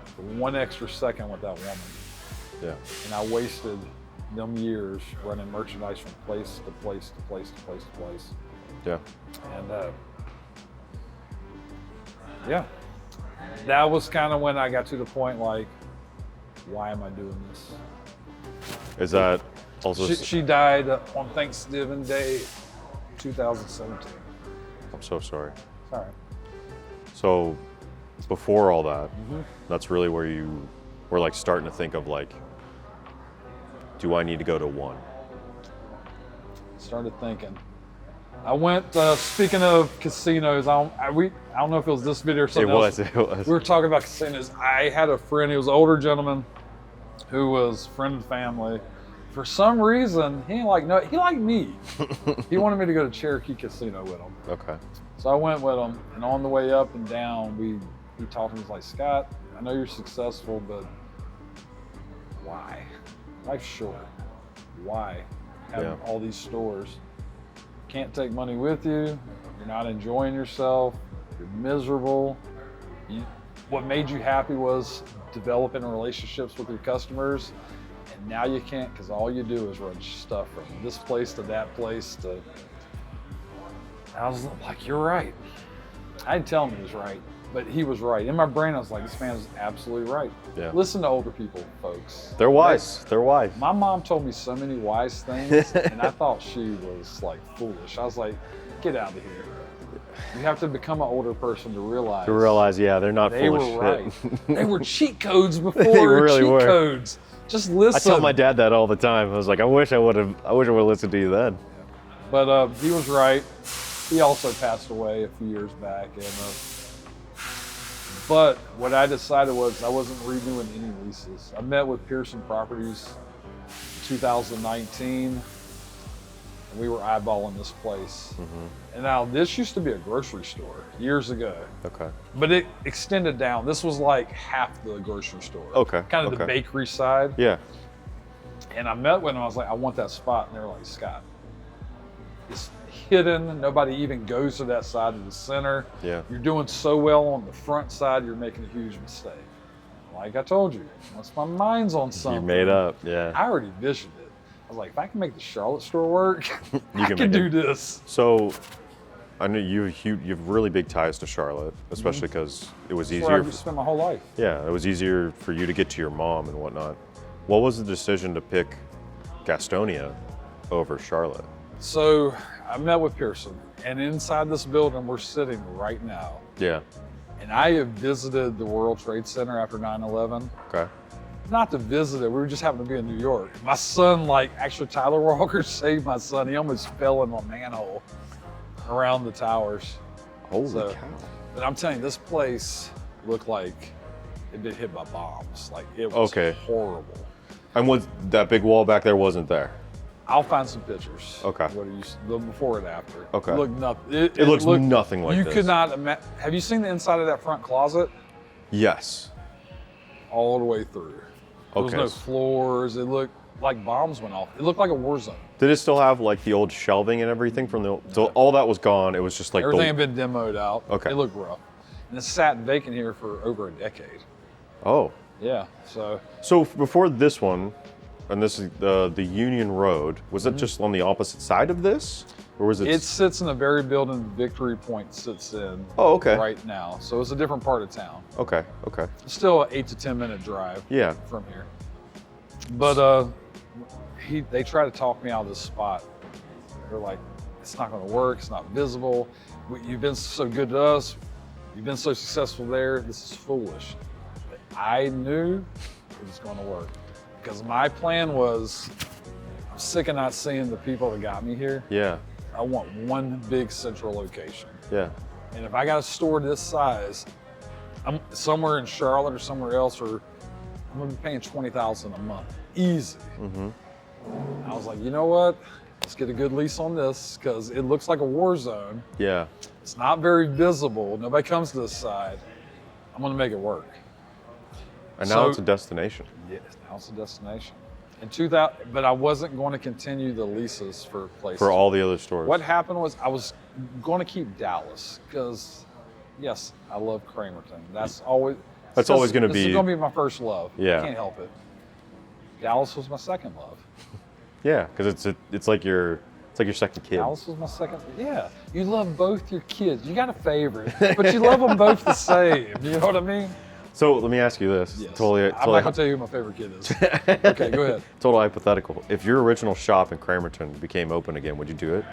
for one extra second with that woman. Yeah. And I wasted them years running merchandise from place to place to place to place to place. Yeah. And yeah, that was kind of when I got to the point like, why am I doing this? Is that also? She died on Thanksgiving Day, 2017. I'm so sorry. Sorry. So before all that, that's really where you were like starting to think of like, do I need to go to one? Started thinking. I went, speaking of casinos, I don't know if it was this video or something else. It was. We were talking about casinos. I had a friend, he was an older gentleman who was friend of the family. For some reason, he liked me. He wanted me to go to Cherokee Casino with him. Okay. So I went with him, and on the way up and down, he talked to me, he's like, Scott, I know you're successful, but why? Life's short. Why have all these stores? Can't take money with you. You're not enjoying yourself. You're miserable. What made you happy was developing relationships with your customers, and now you can't because all you do is run stuff from this place to that place to. I was like, you're right. I didn't tell him he was right, but he was right. In my brain, I was like, this man is absolutely right. Yeah. Listen to older people, folks. They're wise. They're wise. My mom told me so many wise things, and I thought she was like foolish. I was like, get out of here. You have to become an older person to realize. They're not they full of were shit. right. They were cheat codes before They really cheat were. codes. Just listen. I tell my dad that all the time. I was like, I wish I would have listened to you then. But he was right. He also passed away a few years back. And but what I decided was I wasn't renewing any leases. I met with Pearson Properties in 2019, and we were eyeballing this place. And now this used to be a grocery store years ago. Okay. But it extended down. This was like half the grocery store. Okay. Kind of the bakery side. Yeah. And I met with them, I was like, I want that spot. And they were like, Scott, it's hidden. Nobody even goes to that side of the center. Yeah. You're doing so well on the front side, you're making a huge mistake. Like I told you, once my mind's on something. You made up, yeah. I already visioned it. I was like, if I can make the Charlotte store work, I can can make do it. this. So, I know you have really big ties to Charlotte, especially because it was That's where easier. I spent my whole life. Yeah, it was easier for you to get to your mom and whatnot. What was the decision to pick Gastonia over Charlotte? So I met with Pearson, and inside this building we're sitting right now. Yeah. And I have visited the World Trade Center after 9/11. Okay. Not to visit it, we were just happened to be in New York. My son, actually Tyler Walker saved my son. He almost fell in a manhole around the towers. Holy So- cow. But I'm telling you, this place looked like had been hit by bombs. Like it was horrible. And was that big wall back there wasn't there? I'll find some pictures. Okay. What it used the before and after. Okay. It looked nothing. It looks nothing like you this. could not imagine. Have you seen the inside of that front closet? Yes. All the way through. There was no floors. It looked like bombs went off. It looked like a war zone. Did it still have like the old shelving and everything from the? So all that was gone. It was just like everything had been demoed out. Okay. It looked rough, and it sat vacant here for over a decade. Oh. Yeah. So before this one, and this is the Union Road. Was it just on the opposite side of this, or was it? It sits in the very building Victory Point sits in. Oh, okay. Right now, so it's a different part of town. Okay. Okay. It's still an 8 to 10 minute drive. Yeah. From here. But they try to talk me out of this spot. They're like, it's not going to work. It's not visible. You've been so good to us. You've been so successful there. This is foolish. But I knew it was going to work because my plan was, I'm sick of not seeing the people that got me here. Yeah. I want one big central location. Yeah. And if I got a store this size, I'm somewhere in Charlotte or somewhere else, or I'm gonna be paying $20,000 a month, easy. Mm-hmm. I was like, you know what? Let's get a good lease on this because it looks like a war zone. Yeah. It's not very visible. Nobody comes to this side. I'm gonna make it work. And now it's a destination. Yeah, now it's a destination. In 2000, but I wasn't going to continue the leases for places. For all the other stores. What happened was I was going to keep Dallas because, yes, I love Cramerton. That's always going to be. This is going to be my first love. Yeah. I can't help it. Dallas was my second love. Yeah, because it's like your second kid. Dallas was my second. Yeah, you love both your kids. You got a favorite, but you love them both the same. You know what I mean? So let me ask you this. Yes. Totally, I'm not gonna tell you who my favorite kid is. Okay, go ahead. Total hypothetical. If your original shop in Cramerton became open again, would you do it?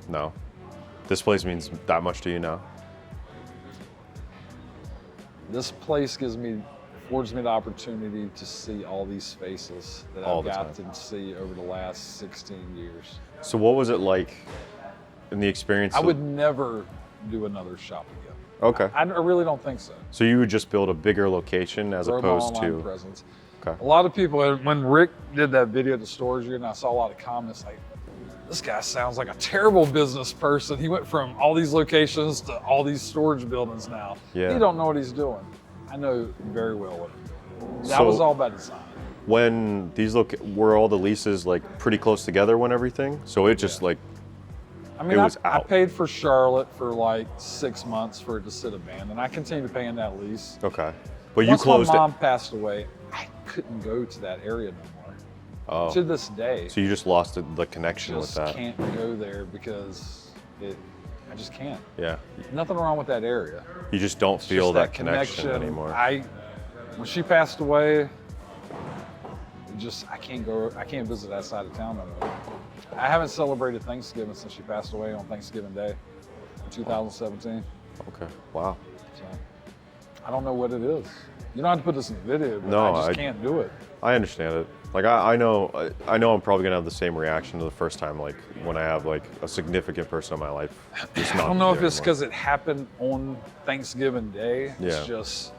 No. This place means that much to you now? This place affords me the opportunity to see all these spaces that I've got to see over the last 16 years. So what was it like in the experience? I would never do another shop again. Okay. I really don't think so. So you would just build a bigger location as opposed to presence. Okay. A lot of people, when Rick did that video at the storage unit, I saw a lot of comments like, this guy sounds like a terrible business person. He went from all these locations to all these storage buildings now. Yeah. He don't know what he's doing. I know very well what I'm doing. That was all by design. When these were all the leases like pretty close together when everything? So it just like I mean, it was I out. paid for Charlotte for like 6 months for it to sit abandoned. I continued paying that lease. Okay. But you Once closed my mom it. passed away, I couldn't go to that area no more. Oh. To this day. So you just lost the connection with that. I can't go there because I just can't. Yeah. Nothing wrong with that area. You just don't It's feel just that connection anymore. When she passed away, I can't go. I can't visit that side of town no more. I haven't celebrated Thanksgiving since she passed away on Thanksgiving Day, in 2017. Okay. Wow. So I don't know what it is. You don't have to put this in the video, but No, I just can't do it. I understand it. Like I know I'm probably gonna have the same reaction to the first time, like when I have like a significant person in my life. Just I not don't know if there it's anymore. because it happened on Thanksgiving Day. Yeah. It's just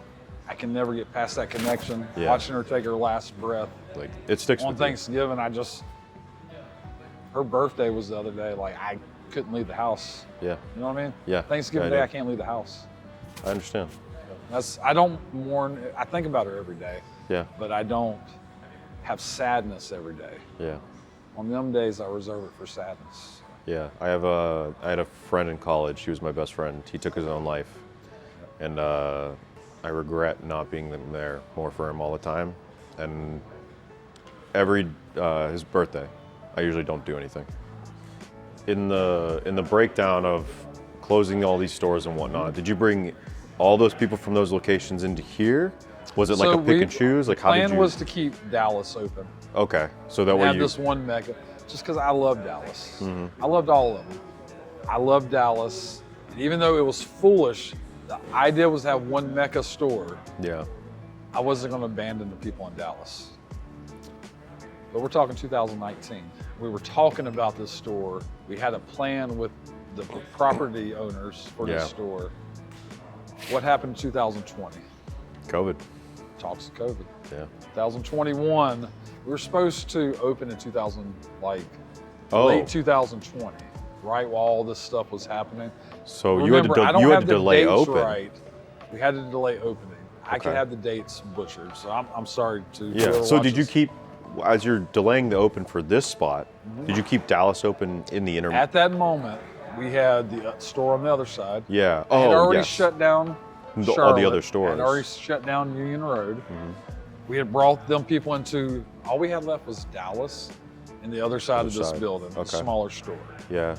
I can never get past that connection. Yeah. Watching her take her last breath Like it sticks on with you. Thanksgiving, her birthday was the other day. Like I couldn't leave the house. Yeah. You know what I mean? Yeah. Thanksgiving Yeah, I Day, do. I can't leave the house. I understand. I don't mourn. I think about her every day, Yeah. but I don't have sadness every day. Yeah. On them days, I reserve it for sadness. Yeah. I had a friend in college. He was my best friend. He took his own life, and I regret not being there more for him all the time. And every his birthday, I usually don't do anything. In the breakdown of closing all these stores and whatnot, did you bring all those people from those locations into here? Was it like a pick and choose? Like how did you? The plan was to keep Dallas open. Okay, so that way Have you. this one mega, just because I love Dallas. Mm-hmm. I loved all of them. I loved Dallas. And even though it was foolish, the idea was to have one Mecca store. Yeah. I wasn't going to abandon the people in Dallas. But we're talking 2019. We were talking about this store. We had a plan with the property owners for Yeah. this store. What happened in 2020? COVID. Talks of COVID. Yeah. 2021, we were supposed to open in Oh. late 2020, right while all this stuff was happening. So Remember, I don't you had have to the delay dates open. right. We had to delay opening. I could Okay. have the dates butchered, so I'm sorry to Yeah. whoever So did you watches. keep, as you're delaying the open for this spot, did you keep Dallas open in the interim? At that moment, we had the store on the other side. Yeah. I had Oh, already yes. shut down All the Charlotte. other stores. Had already shut down Union Road. Mm-hmm. We had brought them people into, all we had left was Dallas and the other side of this side. building, a Okay. smaller store. Yeah.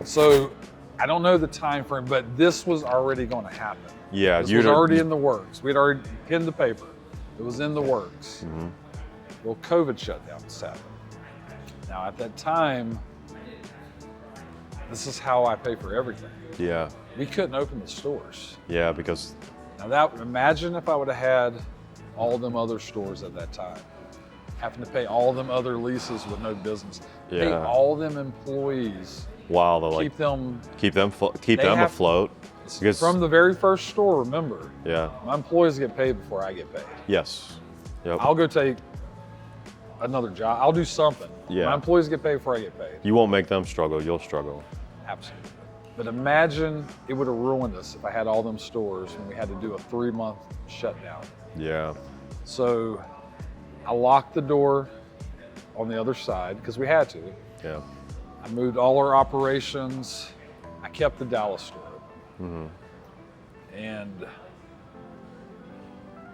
So I don't know the time frame, but this was already going to happen. Yeah. This was already in the works. We'd already pinned the paper. It was in the works. Mm-hmm. Well, COVID shut down Saturday. Now at that time, this is how I pay for everything. Yeah. We couldn't open the stores. Yeah. Because Now imagine if I would have had all them other stores at that time, having to pay all them other leases with no business, pay Yeah. all them employees, wow, they're keep them. keep them They have- afloat. Because From the very first store, remember, yeah. my employees get paid before I get paid. Yes. Yep. I'll go take another job. I'll do something. Yeah. My employees get paid before I get paid. You won't make them struggle. You'll struggle. Absolutely. But imagine it would have ruined us if I had all them stores when we had to do a 3-month shutdown. Yeah. So I locked the door on the other side because we had to. Yeah. I moved all our operations. I kept the Dallas store. Mm-hmm. And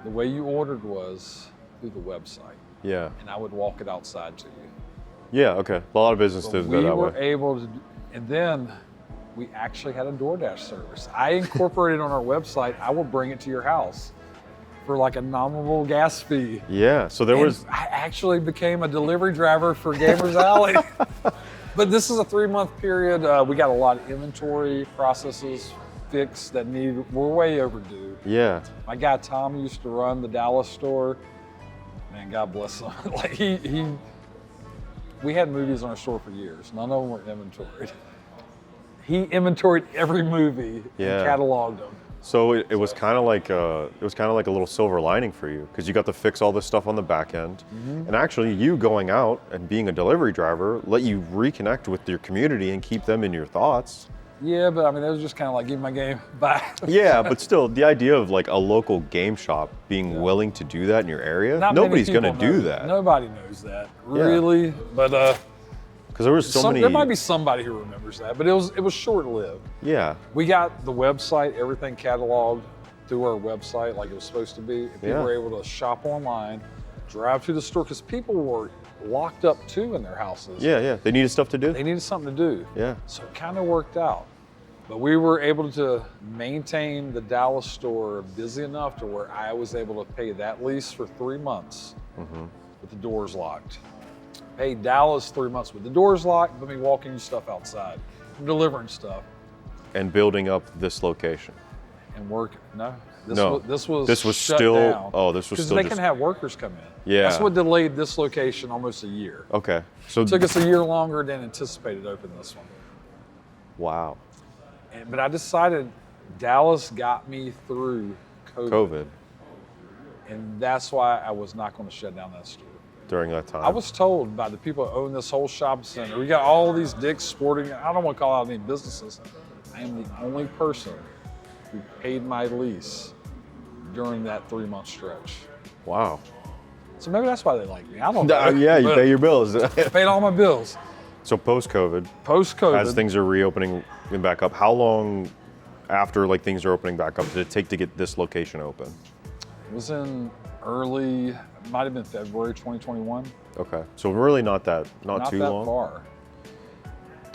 the way you ordered was through the website. Yeah. And I would walk it outside to you. Yeah. Okay. A lot of business But does go we that were way. able to, and then we actually had a DoorDash service. I incorporated on our website, I will bring it to your house for like a nominal gas fee. Yeah. So there And was. I actually became a delivery driver for Gamers Alley. But this is a 3-month period. We got a lot of inventory processes fixed that we're way overdue. Yeah. My guy Tom used to run the Dallas store. Man, God bless him. Like we had movies on our store for years. None of them were inventoried. He inventoried every movie Yeah. and cataloged them. So it was kind of like a little silver lining for you because you got to fix all this stuff on the back end, Mm-hmm. and actually you going out and being a delivery driver let you reconnect with your community and keep them in your thoughts. Yeah, but I mean, it was just kind of like, give my game back. Yeah, but still, the idea of like a local game shop being willing to do that in your area, Not many nobody's going to people do know that. Nobody knows that, really. But Because there was so many. there might be somebody who remembers that, but it was short-lived. Yeah. We got the website, everything cataloged through our website like it was supposed to be. And people Yeah. were able to shop online, drive to the store, because people were locked up too in their houses. Yeah, yeah. They needed stuff to do. They needed something to do. Yeah. So it kind of worked out. But we were able to maintain the Dallas store busy enough to where I was able to pay that lease for 3 months with the doors locked. Paid Dallas 3 months with the doors locked, but me walking you stuff outside, delivering stuff. And building up this location. And work, no. No. This was shut still. down. Oh, this was Because still they just. can have workers come in. Yeah. That's what delayed this location almost a year. Okay. So. It took us a year longer than anticipated to open this one. Wow. But I decided Dallas got me through COVID and that's why I was not going to shut down that store. during that time. I was told by the people who own this whole shopping center, we got all these Dick's Sporting, I don't want to call out any businesses. I am the only person who paid my lease during that 3-month stretch. Wow. So maybe that's why they like me. I don't know. Yeah, you But pay your bills. I paid all my bills. So post-COVID, Post-COVID, as things are reopening and back up, how long after like things are opening back up did it take to get this location open? it was in early, it might have been February 2021. Okay, so really not too Not that long. far.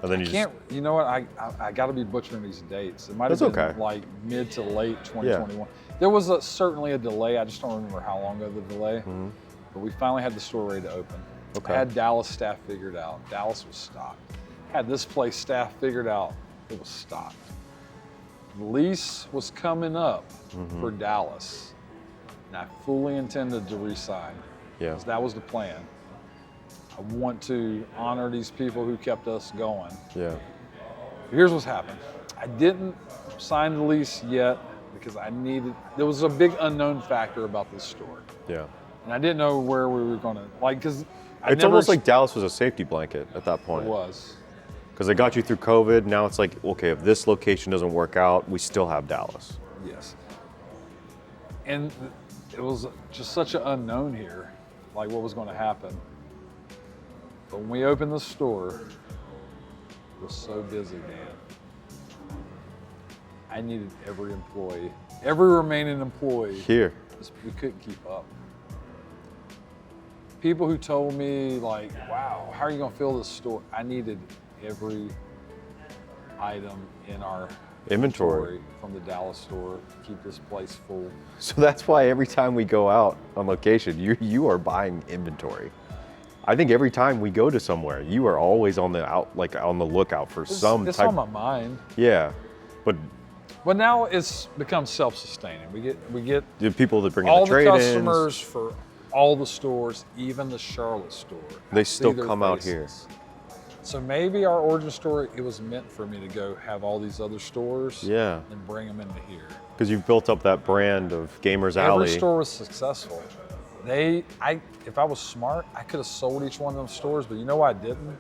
And then you You know what? I got to be butchering these dates. It might have That's been okay. like mid to late 2021. There was certainly a delay. I just don't remember how long ago the delay. But we finally had the store ready to open. Okay. I had Dallas staff figured out. Dallas was stocked. Had this place staff figured out. It was stocked. The lease was coming up for Dallas, and I fully intended to re-sign. Yeah. 'Cause that was the plan. I want to honor these people who kept us going. Yeah. Here's what's happened. I didn't sign the lease yet because there was a big unknown factor about this store. Yeah. And I didn't know where we were going to, because It's almost like Dallas was a safety blanket at that point. It was. Because they got you through COVID. Now it's like, okay, if this location doesn't work out, we still have Dallas. Yes. And it was just such an unknown here, like what was going to happen. But when we opened the store, it was so busy, man. I needed every employee, every remaining employee. Here. We couldn't keep up. People who told me, like, wow, how are you going to fill this store? I needed every item in our Inventory from the Dallas store to keep this place full. So that's why every time we go out on location, you are buying inventory. I think every time we go to somewhere, you are always on the lookout for some It's type. on my mind. Yeah, but now it's become self-sustaining. We get the people that bring in all the the trade-ins, customers for all the stores, even the Charlotte store. they I still see their come out here. faces. So maybe our origin story, it was meant for me to go have all these other stores Yeah, and bring them into here. because you've built up that brand of Gamers Alley. Every store was successful. If I was smart, I could have sold each one of them stores, but you know why I didn't?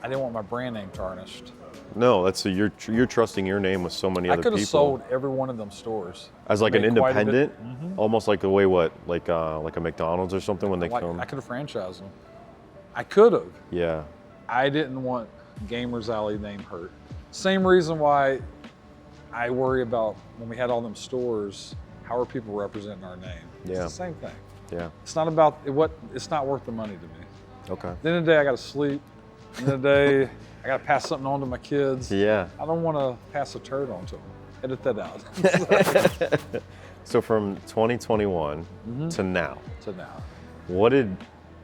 I didn't want my brand name tarnished. No, you're trusting your name with so many I other could people. have sold every one of them stores. As like an Made quite a bit- independent, almost like the way like a McDonald's or something when they come. I could have franchised them. I could have. Yeah, I didn't want Gamers Alley name hurt. Same reason why I worry about when we had all them stores, how are people representing our name? It's Yeah. the same thing. yeah. It's not about it's not worth the money to me. Okay. At the end of the day, I got to sleep. At the end of the day, I got to pass something on to my kids. Yeah. I don't want to pass a turd on to them. Edit that out. So from 2021 to now, So now.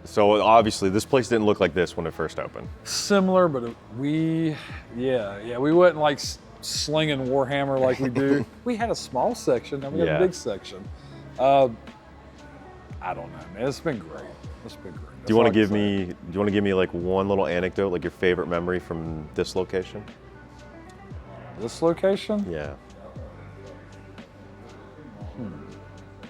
So obviously this place didn't look like this when it first opened. Similar, but we wasn't like slinging Warhammer like we do. We had a small section and we had Yeah. a big section. I don't know, man. It's been great. It's been great. Do you want to give me like one little anecdote, like your favorite memory from this location? this location? Yeah.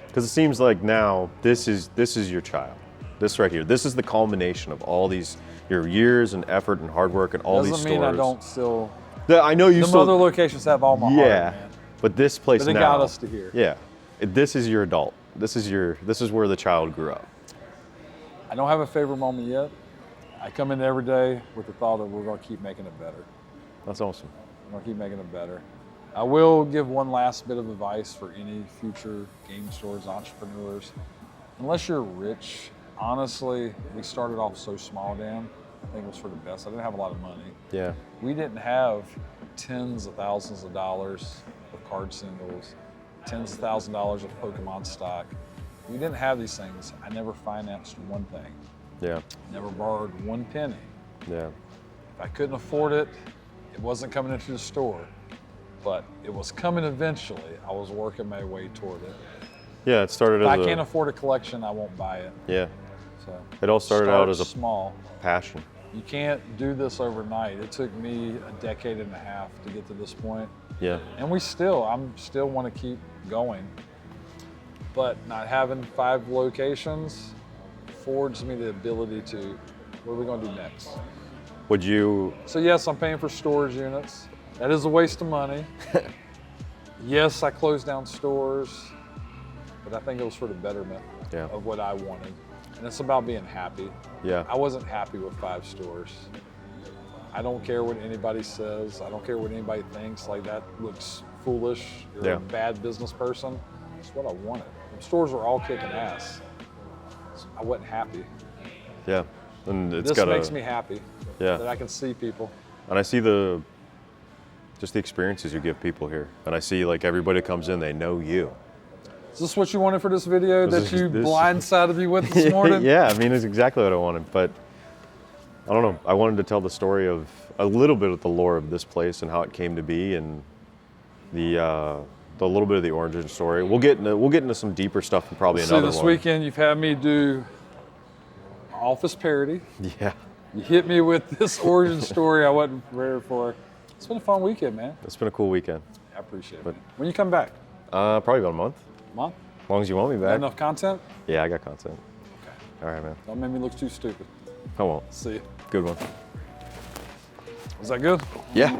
Because it seems like now this is your child. This right here. This is the culmination of all these your years and effort and hard work and all these Doesn't stores. mean I don't still. I know you Them still. other locations have all my heart, Yeah. man. But this place But it now. got us to here. Yeah. This is your adult. This is where the child grew up. I don't have a favorite moment yet. I come in every day with the thought of we're going to keep making it better. That's awesome. We're going to keep making it better. I will give one last bit of advice for any future game stores, entrepreneurs. Unless you're rich, honestly, we started off so small, Dan. I think it was for the best. I didn't have a lot of money. Yeah. We didn't have tens of thousands of dollars of card singles, tens of thousands of dollars of Pokemon stock. We didn't have these things. I never financed one thing. Yeah. Never borrowed one penny. Yeah. If I couldn't afford it, it wasn't coming into the store, but it was coming eventually. I was working my way toward it. Yeah. It started If as I can't afford a collection, I won't buy it. Yeah. So It all started out as a small. passion. You can't do this overnight. It took me a decade and a half to get to this point. Yeah. And I'm still want to keep going. But not having 5 locations affords me the ability to, what are we going to do next? Would you? So yes, I'm paying for storage units. That is a waste of money. Yes, I closed down stores, but I think it was for the betterment Yeah. of what I wanted. And it's about being happy. Yeah. I wasn't happy with 5 stores. I don't care what anybody says. I don't care what anybody thinks. Like, that looks foolish. You're Yeah. a bad business person. It's what I wanted. The stores were all kicking ass. So I wasn't happy. Yeah. And it's This got makes me happy Yeah. that I can see people. And I see just the experiences you give people here. And I see like everybody that comes in, they know you. Is this what you wanted for this video This that is- you this- blindsided me with this morning? Yeah, I mean, it's exactly what I wanted. But I don't know. I wanted to tell the story of a little bit of the lore of this place and how it came to be, and the little bit of the origin story. We'll get into some deeper stuff and probably So another this one. weekend you've had me do office parody. Yeah, You hit me with this origin story I wasn't prepared for. It's been a fun weekend, man. it's been a cool weekend. I appreciate it. But- man. When you come back, Probably about a month. Month? As long as you want me Got back. enough content? Yeah, I got content. Okay. All right, man. Don't make me look too stupid. I won't. See you. Good one. Was that good? Yeah.